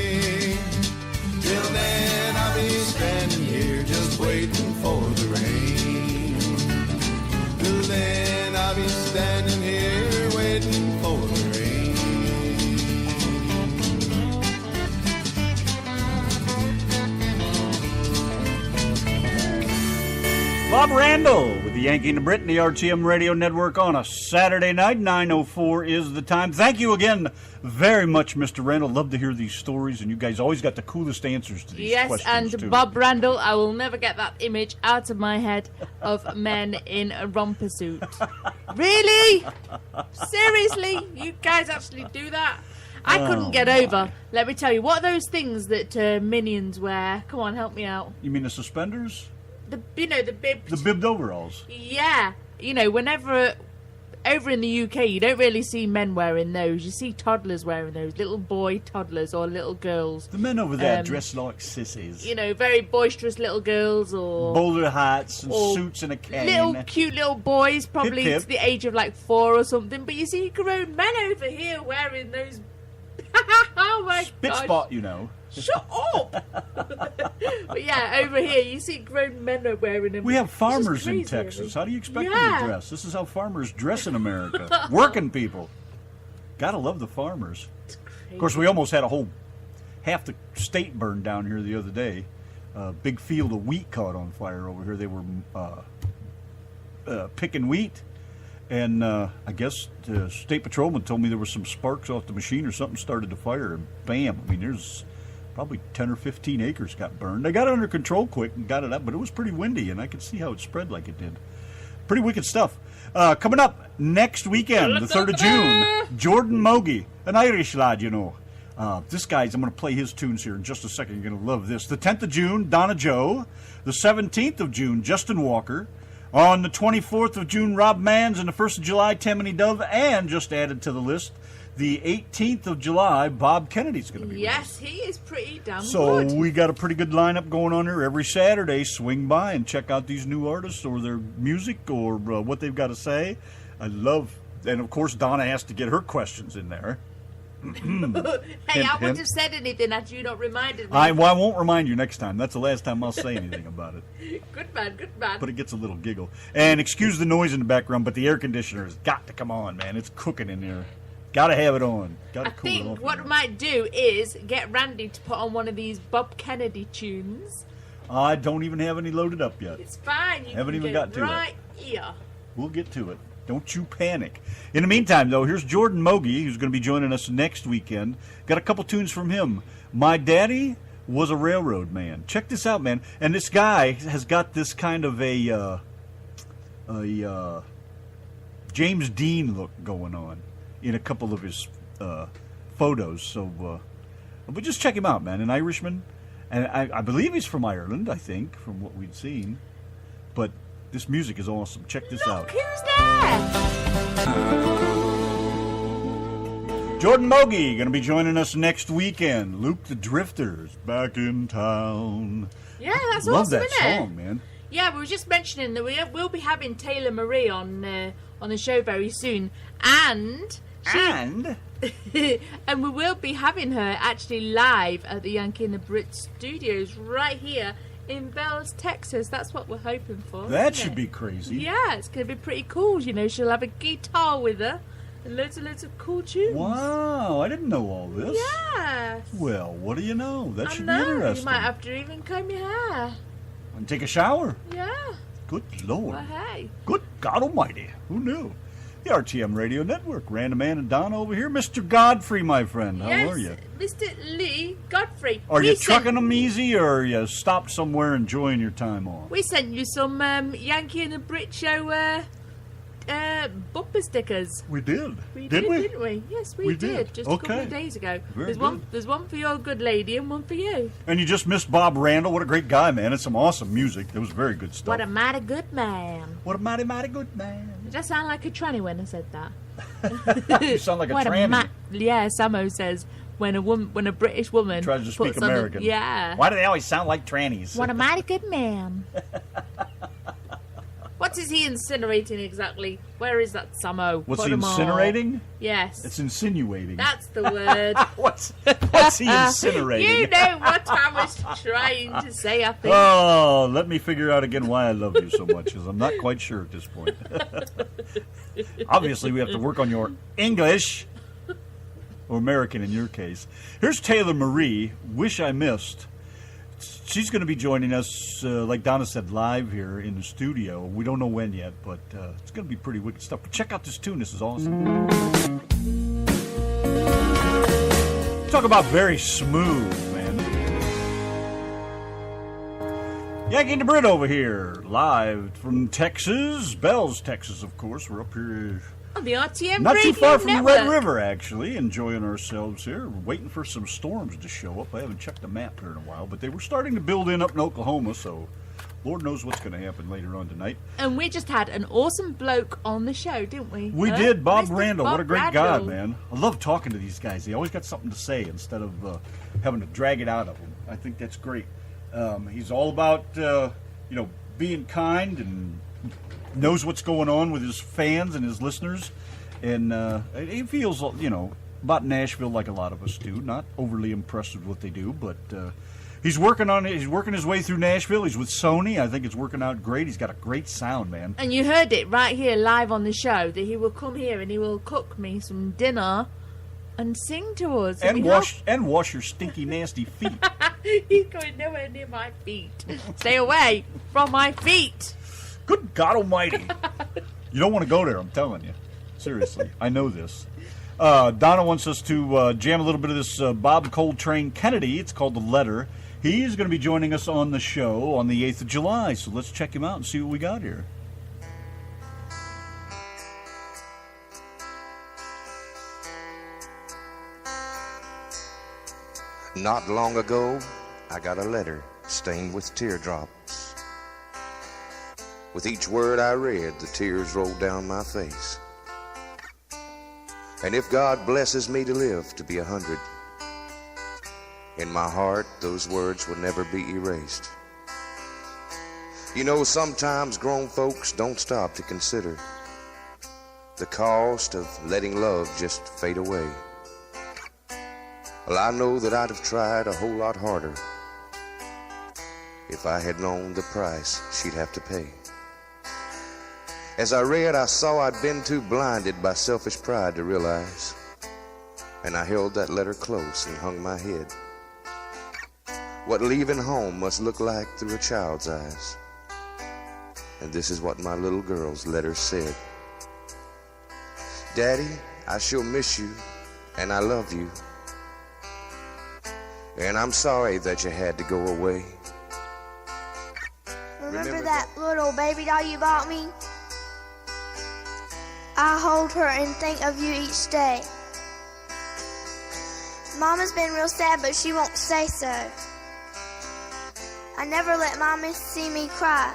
Speaker 5: Till then I'll be standing here just waiting for the rain. Till then I'll be standing here waiting for the rain.
Speaker 1: Bob Randall with the Yankee and the Brit and the RTM Radio Network on a Saturday night. 9:04 is the time. Thank you again very much, Mr. Randall. Love to hear these stories, and you guys always got the coolest answers to these questions,
Speaker 2: and
Speaker 1: too.
Speaker 2: Bob Randall, I will never get that image out of my head of men in a romper suit. Really? Seriously? You guys actually do that? I couldn't get over. Let me tell you, what are those things that minions wear? Come on, help me out.
Speaker 1: You mean the suspenders?
Speaker 2: The bibbed.
Speaker 1: The bibbed overalls.
Speaker 2: Yeah. Whenever over in the UK, you don't really see men wearing those. You see toddlers wearing those, little boy toddlers or little girls.
Speaker 1: The men over there dress like sissies.
Speaker 2: Very boisterous little girls or
Speaker 1: bowler hats and suits and a cane.
Speaker 2: Little cute little boys, probably
Speaker 1: Pip, pip.
Speaker 2: to the age of like 4 or something. But you see grown men over here wearing those. Oh my
Speaker 1: Spit
Speaker 2: gosh.
Speaker 1: spot,
Speaker 2: Shut up! But yeah, over here you see grown men are wearing them.
Speaker 1: We have farmers
Speaker 2: This is
Speaker 1: in
Speaker 2: crazy,
Speaker 1: Texas.
Speaker 2: really.
Speaker 1: How do you expect them
Speaker 2: Yeah.
Speaker 1: to dress? This is how farmers dress in America. Working people. Gotta love the farmers. Of course, we almost had half the state burned down here the other day. A big field of wheat caught on fire over here. They were picking wheat. And I guess the state patrolman told me there was some sparks off the machine or something started to fire. And bam. I mean, there's probably 10 or 15 acres got burned. They got it under control quick and got it up, but it was pretty windy, and I could see how it spread like it did. Pretty wicked stuff. Coming up next weekend, the 3rd of June, Jordan Mogi, an Irish lad, This guy's, I'm going to play his tunes here in just a second. You're going to love this. The 10th of June, Donna Joe. The 17th of June, Justin Walker. On the 24th of June, Rob Manns. And the 1st of July, Tammany Dove. And just added to the list, the 18th of July, Bob Kennedy's going to be with us.
Speaker 2: Yes, he is pretty damn
Speaker 1: So
Speaker 2: good.
Speaker 1: we got a pretty good lineup going on here every Saturday. Swing by and check out these new artists or their music or what they've got to say. I love, and of course Donna has to get her questions in there.
Speaker 2: Hey,
Speaker 1: Hint,
Speaker 2: I wouldn't
Speaker 1: hint.
Speaker 2: have said anything had you not reminded me.
Speaker 1: I won't remind you next time. That's the last time I'll say anything about it.
Speaker 2: Good man, good man.
Speaker 1: But it gets a little giggle. And excuse the noise in the background, but the air conditioner has got to come on, man. It's cooking in here. Got to have it on. Got to
Speaker 2: I
Speaker 1: cool it
Speaker 2: think
Speaker 1: off.
Speaker 2: what
Speaker 1: in
Speaker 2: we
Speaker 1: there.
Speaker 2: might do is get Randy to put on one of these Bob Kennedy tunes.
Speaker 1: I don't even have any loaded up yet.
Speaker 2: It's fine. You
Speaker 1: Haven't
Speaker 2: can
Speaker 1: even
Speaker 2: get
Speaker 1: got to it.
Speaker 2: right here.
Speaker 1: We'll get to it. Don't you panic. In the meantime, though, here's Jordan Mogi, who's going to be joining us next weekend. Got a couple tunes from him. My Daddy Was a Railroad Man. Check this out, man. And this guy has got this kind of a James Dean look going on in a couple of his photos. So, but just check him out, man. An Irishman. And I believe he's from Ireland, I think, from what we'd seen. But this music is awesome. Check this out.
Speaker 2: Who's there?
Speaker 1: Jordan Mogi going to be joining us next weekend. Luke the Drifter's back in town.
Speaker 2: Yeah, that's
Speaker 1: Love
Speaker 2: awesome,
Speaker 1: that
Speaker 2: isn't it?
Speaker 1: song, man.
Speaker 2: Yeah, we were just mentioning that we'll be having Taylor Marie on the show very soon, and
Speaker 1: And
Speaker 2: and we will be having her actually live at the Yankee and the Brit studios right here in Bells, Texas. That's what we're hoping for.
Speaker 1: that
Speaker 2: isn't
Speaker 1: should
Speaker 2: it?
Speaker 1: be crazy.
Speaker 2: Yeah, it's going to be pretty cool. You know, she'll have a guitar with her and loads of cool tunes.
Speaker 1: Wow, I didn't know all this.
Speaker 2: Yeah.
Speaker 1: Well, what do you know? That
Speaker 2: I
Speaker 1: should
Speaker 2: know.
Speaker 1: be interesting.
Speaker 2: You might have to even comb your hair.
Speaker 1: And take a shower.
Speaker 2: Yeah.
Speaker 1: Good Lord.
Speaker 2: Well, hey.
Speaker 1: Good God Almighty. Who knew? The RTM Radio Network. Randa Man and Don over here. Mr. Godfrey, my friend. How
Speaker 2: Yes,
Speaker 1: are you?
Speaker 2: Mr. Lee Godfrey.
Speaker 1: Are you
Speaker 2: We sent-
Speaker 1: trucking them easy, or are you stopped somewhere enjoying your time off?
Speaker 2: We sent you some Yankee and the Brit show bumper stickers.
Speaker 1: We did.
Speaker 2: We
Speaker 1: did we?
Speaker 2: didn't we? Yes, we
Speaker 1: We
Speaker 2: did.
Speaker 1: did.
Speaker 2: Just a couple
Speaker 1: Okay.
Speaker 2: of days ago.
Speaker 1: Very
Speaker 2: There's one.
Speaker 1: good.
Speaker 2: There's one for your good lady and one for you.
Speaker 1: And you just missed Bob Randall. What a great guy, man. It's some awesome music. It was very good stuff.
Speaker 2: What a mighty good man.
Speaker 1: What a mighty, mighty good man.
Speaker 2: Did I sound like a tranny when I said that?
Speaker 1: You sound like a
Speaker 2: What
Speaker 1: tranny.
Speaker 2: yeah, Samo says when a British woman
Speaker 1: Tries to speak
Speaker 2: puts on
Speaker 1: American.
Speaker 2: yeah.
Speaker 1: Why do they always sound like trannies?
Speaker 2: What a mighty good man. What is he incinerating exactly? Where is that Samo?
Speaker 1: What's
Speaker 2: Put
Speaker 1: he
Speaker 2: 'em all.
Speaker 1: incinerating?
Speaker 2: Yes.
Speaker 1: It's insinuating.
Speaker 2: That's the word.
Speaker 1: What's he incinerating?
Speaker 2: You know what I was trying to say, I think.
Speaker 1: Oh, let me figure out again why I love you so much, because I'm not quite sure at this point. Obviously, we have to work on your English, or American in your case. Here's Taylor Marie, Wish I Missed. She's going to be joining us, like Donna said, live here in the studio. We don't know when yet, but it's going to be pretty wicked stuff. But check out this tune. This is awesome. Talk about very smooth, man. Yanki and the Brit over here, live from Texas. Bells, Texas, of course. We're up here
Speaker 2: On the RTM
Speaker 1: not
Speaker 2: Radio
Speaker 1: too far from
Speaker 2: Network.
Speaker 1: the Red River, actually, enjoying ourselves here. We're waiting for some storms to show up. I haven't checked the map here in a while, but they were starting to build up in Oklahoma, so Lord knows what's going to happen later on tonight.
Speaker 2: And we just had an awesome bloke on the show, didn't we?
Speaker 1: We did, Bob
Speaker 2: Mr.
Speaker 1: Randall.
Speaker 2: Bob
Speaker 1: What a great
Speaker 2: Randall.
Speaker 1: guy, man. I love talking to these guys. They always got something to say instead of having to drag it out of them. I think that's great. He's all about, being kind and knows what's going on with his fans and his listeners. And he feels, about Nashville like a lot of us do. Not overly impressed with what they do, but he's working on it. He's working his way through Nashville. He's with Sony. I think it's working out great. He's got a great sound, man.
Speaker 2: And you heard it right here live on the show that he will come here and he will cook me some dinner and sing to us.
Speaker 1: And
Speaker 2: we
Speaker 1: wash your stinky, nasty feet.
Speaker 2: He's going nowhere near my feet. Stay away from my feet.
Speaker 1: Good God Almighty! You don't want to go there. I'm telling you. Seriously, I know this. Donna wants us to jam a little bit of this Bob Coltrane Kennedy. It's called The Letter. He's going to be joining us on the show on the 8th of July, so let's check him out and see what we got here.
Speaker 8: Not long ago, I got a letter stained with teardrops. With each word I read, the tears rolled down my face. And if God blesses me to live to be 100, in my heart, those words will never be erased. You know, sometimes grown folks don't stop to consider the cost of letting love just fade away. Well, I know that I'd have tried a whole lot harder if I had known the price she'd have to pay. As I read, I saw I'd been too blinded by selfish pride to realize, and I held that letter close and hung my head. What leaving home must look like through a child's eyes. And this is what my little girl's letter said. Daddy, I sure miss you, and I love you. And I'm sorry that you had to go away.
Speaker 9: Remember that little baby doll you bought me? I hold her and think of you each day. Mama's been real sad, but she won't say so. I never let Mommy see me cry.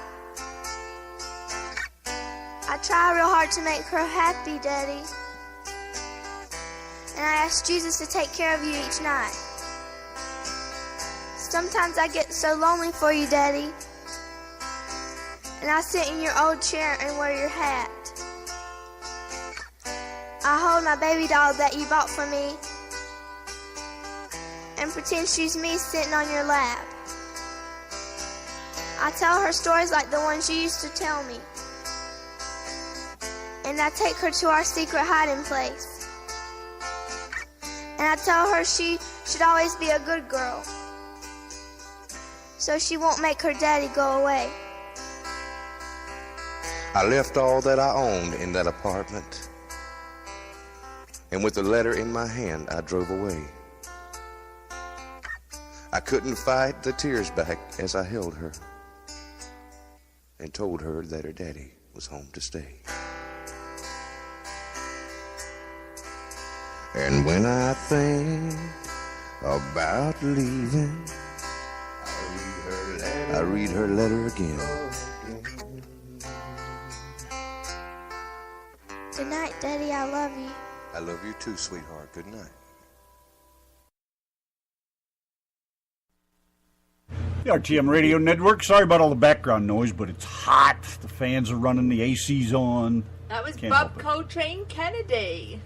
Speaker 9: I try real hard to make her happy, Daddy. And I ask Jesus to take care of you each night. Sometimes I get so lonely for you, Daddy. And I sit in your old chair and wear your hat. I hold my baby doll that you bought for me and pretend she's me sitting on your lap. I tell her stories like the ones you used to tell me. And I take her to our secret hiding place. And I tell her she should always be a good girl, so she won't make her daddy go away.
Speaker 8: I left all that I owned in that apartment, and with the letter in my hand, I drove away. I couldn't fight the tears back as I held her and told her that her daddy was home to stay. And when I think about leaving, I read her letter again.
Speaker 9: Good night, Daddy. I love you.
Speaker 8: I love you too, sweetheart. Good night.
Speaker 1: The RTM Radio Network. Sorry about all the background noise, but it's hot. The fans are running, the AC's on.
Speaker 2: That was
Speaker 1: Can't
Speaker 2: Bob
Speaker 1: help it.
Speaker 2: Coltrane Kennedy.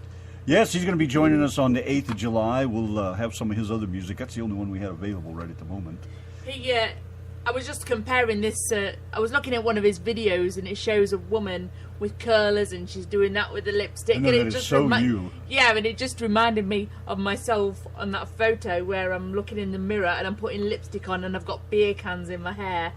Speaker 1: Yes, he's going to be joining us on the 8th of July. We'll have some of his other music. That's the only one we have available right at the moment.
Speaker 2: I was just comparing this. I was looking at one of his videos, and it shows a woman with curlers, and she's doing that with the lipstick.
Speaker 1: I know,
Speaker 2: and
Speaker 1: that
Speaker 2: it
Speaker 1: is
Speaker 2: just
Speaker 1: so you.
Speaker 2: Yeah, and it just reminded me of myself on that photo where I'm looking in the mirror and I'm putting lipstick on, and I've got beer cans in my hair.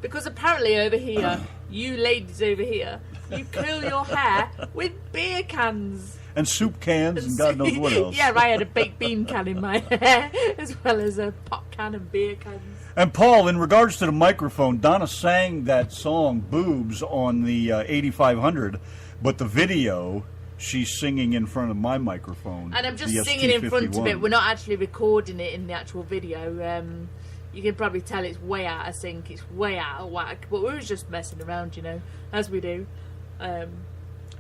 Speaker 2: Because apparently over here, you ladies over here, you curl your hair with beer cans.
Speaker 1: And soup cans and God knows what else.
Speaker 2: Yeah, I had a baked bean can in my hair, as well as a pot can and beer cans.
Speaker 1: And Paul, in regards to the microphone, Donna sang that song, Boobs, on the 8500, but the video, she's singing in front of my microphone.
Speaker 2: And I'm just
Speaker 1: the
Speaker 2: singing in front of
Speaker 1: ST51.
Speaker 2: it. We're not actually recording it in the actual video. You can probably tell it's way out of sync. It's way out of whack. But we were just messing around, you know, as we do.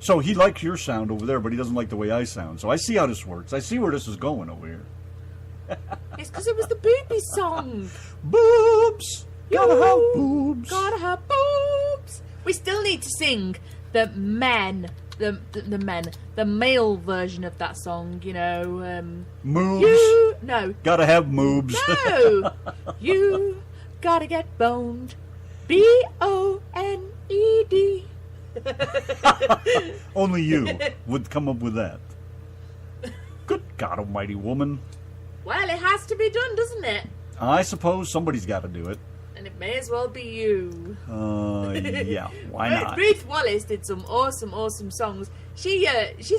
Speaker 1: So he likes your sound over there, but he doesn't like the way I sound. So I see how this works. I see where this is going over here.
Speaker 2: It's because it was the booby song.
Speaker 1: Boobs! Gotta have boobs!
Speaker 2: Gotta have boobs! We still need to sing the male version of that song, you know.
Speaker 1: Moobs?
Speaker 2: No.
Speaker 1: Gotta have moobs.
Speaker 2: No! You gotta get boned. B-O-N-E-D.
Speaker 1: Only you would come up with that. Good God almighty, woman.
Speaker 2: Well, it has to be done, doesn't it?
Speaker 1: I suppose somebody's got to do it.
Speaker 2: And it may as well be you.
Speaker 1: Yeah, why not?
Speaker 2: Ruth Wallace did some awesome songs. She's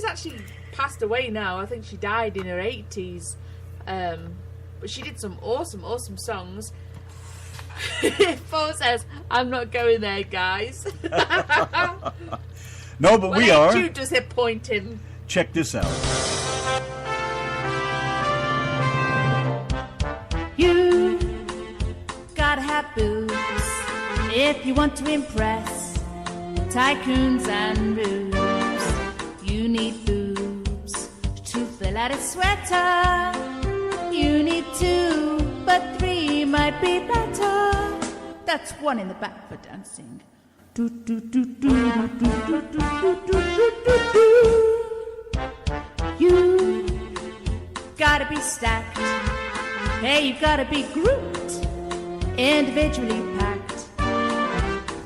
Speaker 2: actually passed away now. I think she died in her 80s. But she did some awesome songs. Paul says, I'm not going there, guys.
Speaker 1: No, but we are.
Speaker 2: You just hit pointing.
Speaker 1: Check this out.
Speaker 2: You gotta have boobs if you want to impress tycoons and rubes. You need boobs to fill out a sweater. You need 2, but 3 might be better. That's 1 in the back for dancing. Do, do, do, do, do, do, do, do, do, do, do. You gotta be stacked. Hey, you gotta be grouped, individually packed.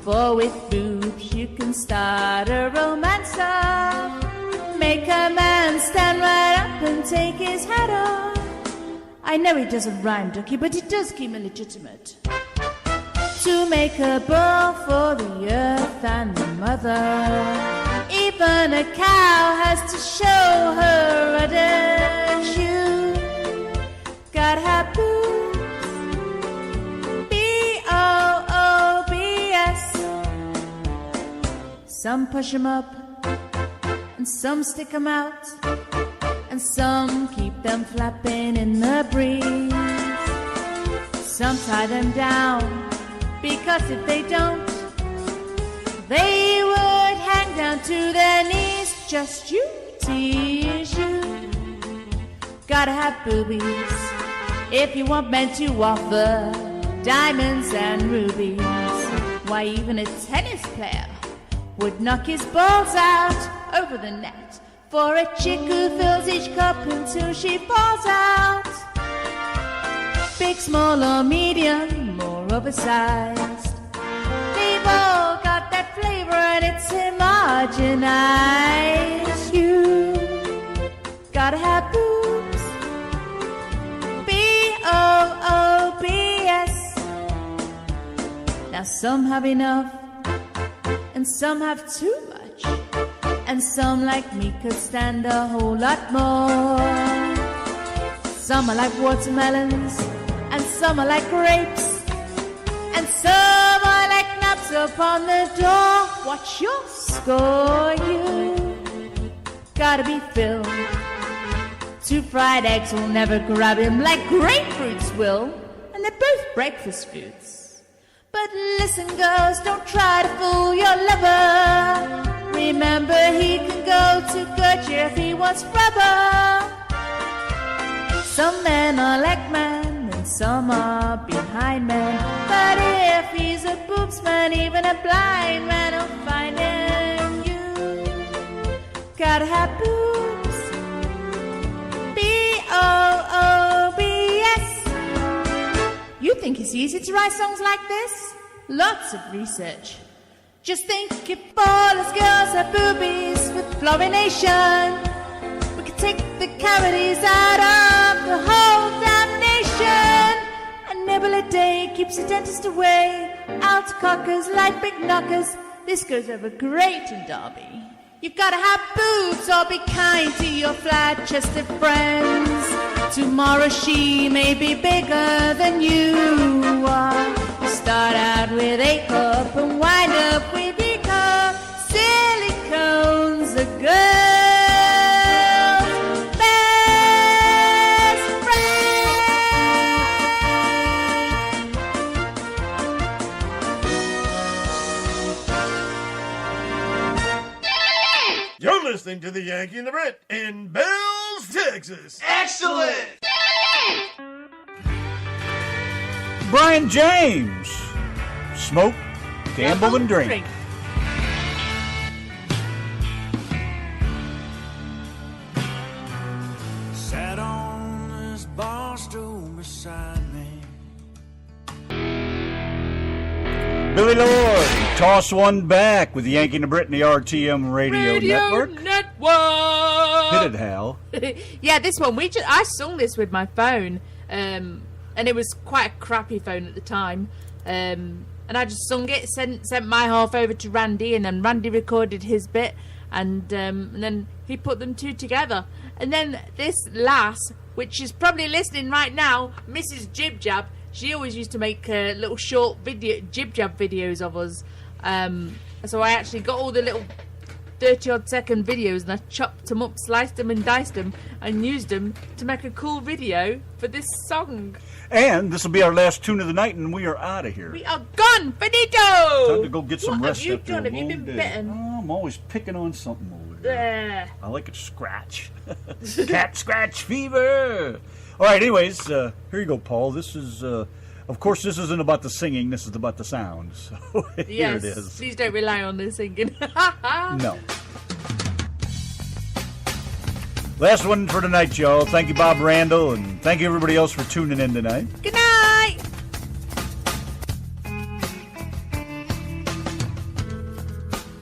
Speaker 2: For with boobs you can start a romance off. Make a man stand right up and take his hat off. I know it doesn't rhyme, Ducky, but it does keep me legitimate. To make a ball for the earth and the mother. Even a cow has to show her udders. You gotta have boobs. B-O-O-B-S. Some push 'em up, and some stick 'em out, and some keep them flapping in the breeze. Some tie them down because if they don't, they would hang down to their knees. Just you, tease you. Gotta have boobies if you want men to offer diamonds and rubies. Why, even a tennis player would knock his balls out over the net for a chick who fills each cup until she falls out. Big, small or medium or oversized, they've all got that flavor and it's homogenized. You gotta have boobs, B-O-O-B-S. Now some have enough and some have too much, and some like me could stand a whole lot more. Some are like watermelons and some are like grapes, and some are like knocks upon the door. What's your score? You gotta be filled. 2 fried eggs will never grab him like grapefruits will, and they're both breakfast foods. But listen, girls, don't try to fool your lover. Remember, he can go to Gertrude if he wants rubber. Some men are like men, and some are behind men. But if he's a boobsman, even a blind man will find him. You gotta have boobs, B-O-O-B-S. You think it's easy to write songs like this? Lots of research. Just think if all us girls had boobies with fluorination, we could take the cavities out of the whole damnation. A nibble a day keeps the dentist away. Out cockers like big knockers. This goes over great in Derby. You've gotta have boobs or be kind to your flat-chested friends. Tomorrow she may be bigger than you are. You start out with A cup and wind up with E cup. Silicone's a girl's best friend.
Speaker 10: You're listening to the Yankee and the Brit in Bells, Texas.
Speaker 5: Excellent!
Speaker 1: Brian James. Smoke, gamble, and drink.
Speaker 5: Sat on this bar stool beside me.
Speaker 1: Billy Lord, toss one back with the Yankee and the Brit and the RTM Radio Network. Hit it, Hal.
Speaker 2: Yeah, this one I sung this with my phone, and it was quite a crappy phone at the time. And I just sung it, sent my half over to Randy, and then Randy recorded his bit, and then he put them two together. And then this lass, which is probably listening right now, Mrs. Jib Jab, she always used to make little short Jib Jab videos of us. So I actually got all the little 30-odd second videos, and I chopped them up, sliced them and diced them, and used them to make a cool video for this song.
Speaker 1: And this will be our last tune of the night, and we are out of here.
Speaker 2: We are gone, finito!
Speaker 1: Time to go get some
Speaker 2: what
Speaker 1: rest
Speaker 2: have you
Speaker 1: after
Speaker 2: done?
Speaker 1: a
Speaker 2: Have you
Speaker 1: long
Speaker 2: been
Speaker 1: day.
Speaker 2: bitten?
Speaker 1: Oh, I'm always picking on something over there. I like it scratch. Cat scratch fever. All right, anyways, here you go, Paul. This is, of course, this isn't about the singing. This is about the sound. So here
Speaker 2: Yes,
Speaker 1: it is.
Speaker 2: please don't rely on the singing.
Speaker 1: No. Last one for tonight, y'all. Thank you, Bob Randall, and thank you, everybody else, for tuning in tonight.
Speaker 2: Good night!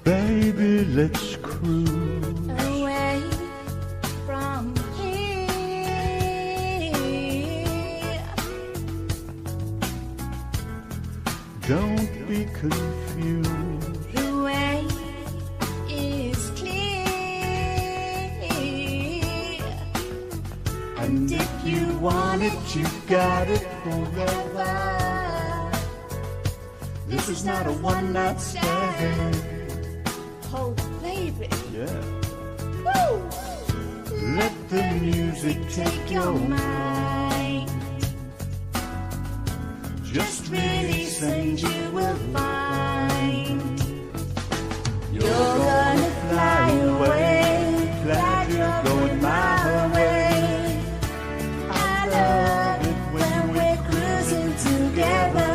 Speaker 1: Baby, let's cruise
Speaker 2: away from here.
Speaker 1: Don't be confused.
Speaker 2: The way is clear. And if you want it, you got it forever. This is not a one-night stand. Oh, baby.
Speaker 1: Yeah.
Speaker 2: Woo!
Speaker 1: Let the music take your mind.
Speaker 2: Just really
Speaker 5: release and you will find you're gonna fly away. Glad you're going my way. I love it when we're cruising together.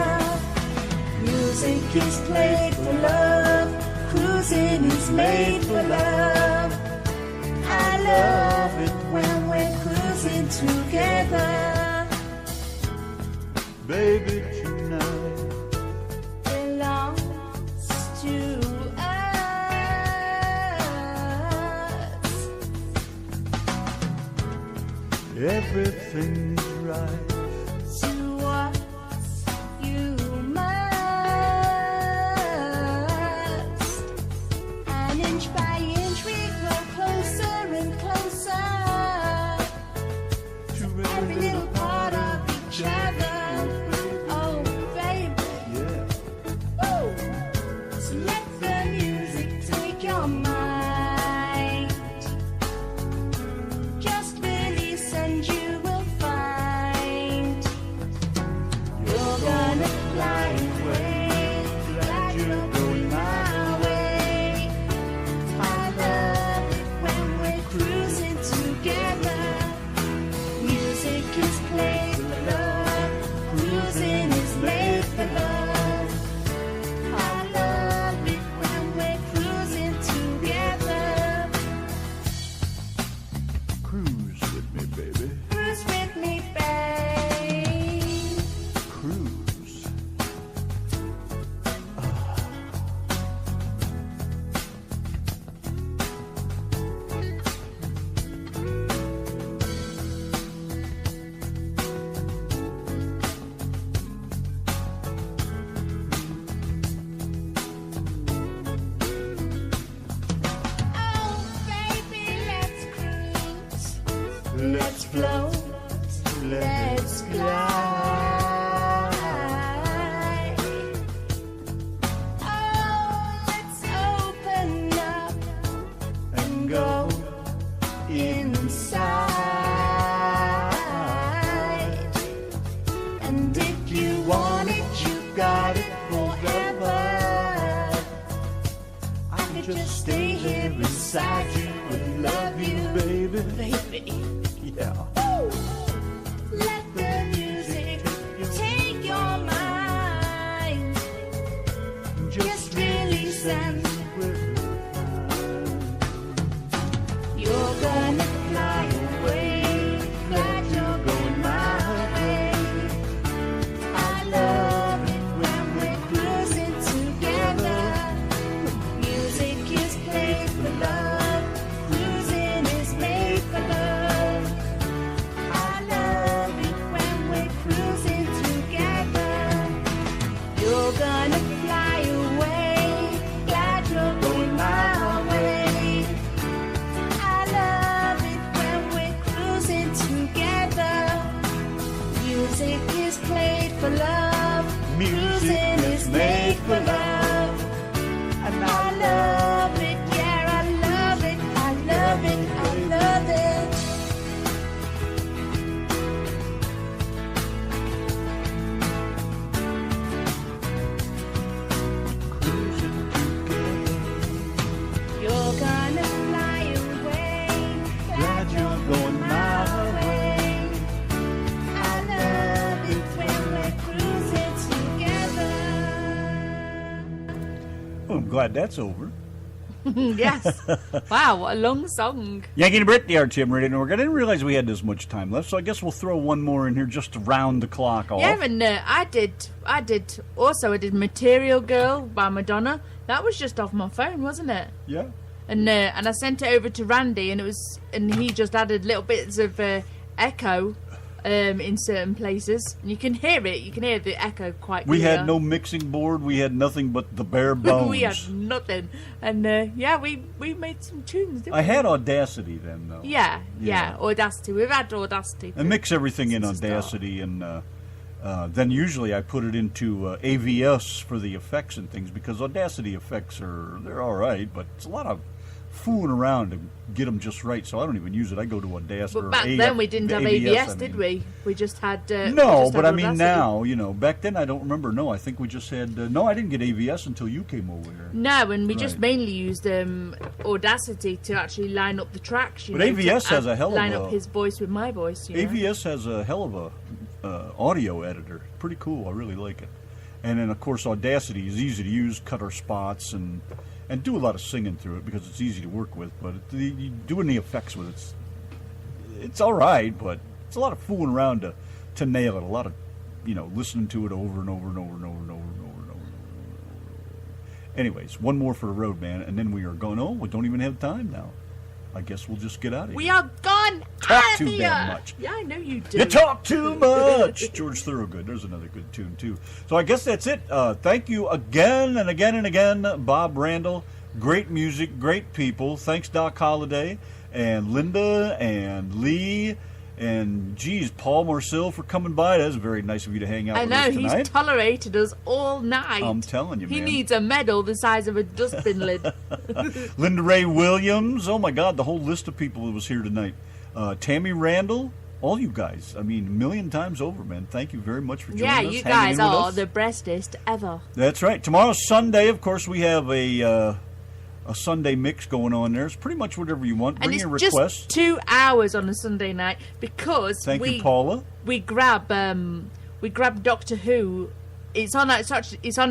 Speaker 5: Music is played for love. Cruising is made for love. I love it when we're cruising together.
Speaker 1: Baby, tonight
Speaker 5: Belongs to us.
Speaker 1: everything's right.
Speaker 5: To us, you must. And inch by inch we grow closer and closer
Speaker 1: To
Speaker 5: every little part of each other. Oh, baby.
Speaker 1: Yeah.
Speaker 5: Woo! So let the music take your mind. Just release and you will find you're gonna fly away. Glad you're going my way. I love it when we're cruising together. Music is played for love. Cruising is made for love. I love it when we're cruising together.
Speaker 1: Cruise with me, baby.
Speaker 5: Cruise with me, babe.
Speaker 1: Cruise.
Speaker 5: Oh, baby, let's cruise. Let's float. Let's glide. Oh, let's open up and go inside. And if you want it, you got it forever. I could just stay here beside you and love you,
Speaker 1: baby.
Speaker 5: baby.
Speaker 1: Yeah.
Speaker 5: Woo! Let the music take your mind. Just release and you're gonna fly away. Glad you're going my way. I love it when we're cruising together. Music is played for love. Cruising is made for love. I love it when we're cruising together. You're gonna fly away. Glad you're going my way. I love it when we're cruising together. Music is played for love. Cruising is made for love. And I love it, yeah, I love it, I love it, I love it. You're gonna fly away. Glad you're going my way. I love it when we're cruising together.
Speaker 1: Well, I'm glad that's over.
Speaker 2: Yes. Wow, what a long song.
Speaker 1: Yanki and Brit, the RTM Radio Network. I didn't realize we had this much time left, so I guess we'll throw one more in here just to round the clock off.
Speaker 2: Yeah, and I did Material Girl by Madonna. That was just off my phone, wasn't it?
Speaker 1: Yeah.
Speaker 2: And I sent it over to Randy, and he just added little bits of echo in certain places, and you can hear it. You can hear the echo quite clear.
Speaker 1: We had no mixing board. We had nothing but the bare bones.
Speaker 2: We had nothing, and yeah, we made some tunes. Didn't
Speaker 1: I
Speaker 2: we?
Speaker 1: had Audacity then, though.
Speaker 2: Yeah,
Speaker 1: Yeah.
Speaker 2: Audacity. We've had Audacity.
Speaker 1: I mix everything in
Speaker 2: since the start.
Speaker 1: Audacity, and then usually I put it into AVS for the effects and things, because Audacity effects they're all right, but it's a lot of fooling around to get them just right, so I don't even use it. I go to Audacity.
Speaker 2: But back then we didn't have ABS, did we? We just had...
Speaker 1: no, but I mean now, back then I don't remember. No, I think we just had... no, I didn't get ABS until you came over here.
Speaker 2: No, and we just mainly used Audacity to actually line up the tracks.
Speaker 1: But ABS has a hell of a...
Speaker 2: Line up his voice with my voice,
Speaker 1: ABS has a hell of a audio editor. Pretty cool. I really like it. And then, of course, Audacity is easy to use, cut our spots, and do a lot of singing through it because it's easy to work with. But doing the effects with it's all right, but it's a lot of fooling around to nail it. A lot of, listening to it over and over and over and over and over and over and over and over. Anyways, one more for the road, man, and then we are going. Oh, we don't even have time now. I guess we'll just get out of here.
Speaker 2: We are gone.
Speaker 1: Talk too damn much.
Speaker 2: Yeah, I know you do.
Speaker 1: You talk too much. George Thorogood. There's another good tune, too. So I guess that's it. Thank you again and again and again, Bob Randall. Great music, great people. Thanks, Doc Holliday and Linda and Lee and, geez, Paul Marcel for coming by. That's very nice of you to hang out with us tonight. I know.
Speaker 2: He's tolerated us all night.
Speaker 1: I'm telling you, man.
Speaker 2: He needs a medal the size of a dustbin lid.
Speaker 1: Linda Ray Williams. Oh, my God, the whole list of people that was here tonight. Tammy Randall. All you guys. I mean, a million times over, man. Thank you very much for joining us.
Speaker 2: Yeah, you guys are the bestest ever.
Speaker 1: That's right. Tomorrow's Sunday. Of course, we have a Sunday mix going on there. It's pretty much whatever you want. Bring your requests.
Speaker 2: Just 2 hours on a Sunday night because
Speaker 1: Thank you, Paula.
Speaker 2: We grab Doctor Who. It's on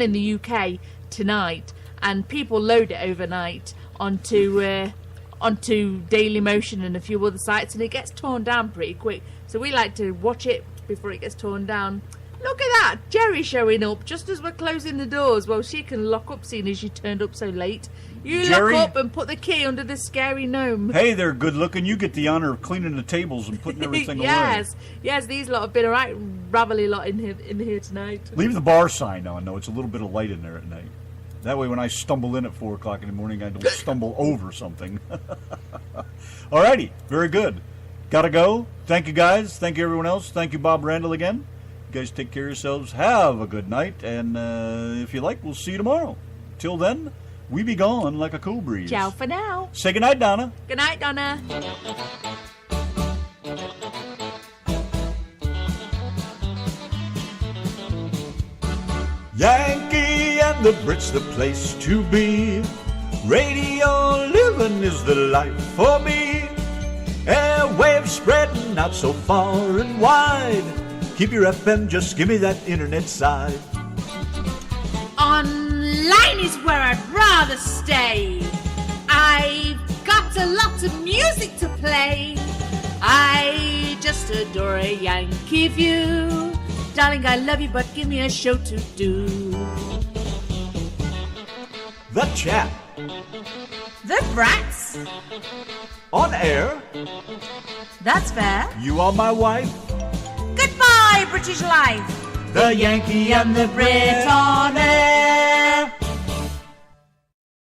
Speaker 2: in the UK tonight, and people load it overnight onto Daily Motion and a few other sites, and it gets torn down pretty quick. So we like to watch it before it gets torn down. Look at that, Jerry showing up just as we're closing the doors. Well, she can lock up, seeing as she turned up so late. You
Speaker 1: Jerry,
Speaker 2: lock up and put the key under the scary gnome.
Speaker 1: Hey, they're good looking. You get the honor of cleaning the tables and putting everything away.
Speaker 2: Yes, these lot have been a right ravelly lot in here tonight.
Speaker 1: Leave the bar sign on, though. It's a little bit of light in there at night. That way when I stumble in at 4 o'clock in the morning, I don't stumble over something. All righty, very good. Gotta go. Thank you, guys. Thank you, everyone else. Thank you, Bob Randall, again. You guys take care of yourselves. Have a good night. And if you like, we'll see you tomorrow. Till then, we be gone like a cool breeze.
Speaker 2: Ciao for now.
Speaker 1: Say goodnight, Donna.
Speaker 2: Good night, Donna.
Speaker 1: Yankee and the Brit's the place to be. Radio living is the life for me. Airwaves spreading out so far and wide. Keep your FM, just give me that internet side.
Speaker 2: Online is where I'd rather stay. I've got a lot of music to play. I just adore a Yankee view. Darling, I love you, but give me a show to do.
Speaker 1: The Chat.
Speaker 2: The Brats.
Speaker 1: On air.
Speaker 2: That's fair.
Speaker 1: You are my wife.
Speaker 2: Goodbye, British life.
Speaker 1: The Yankee and the Brit on air.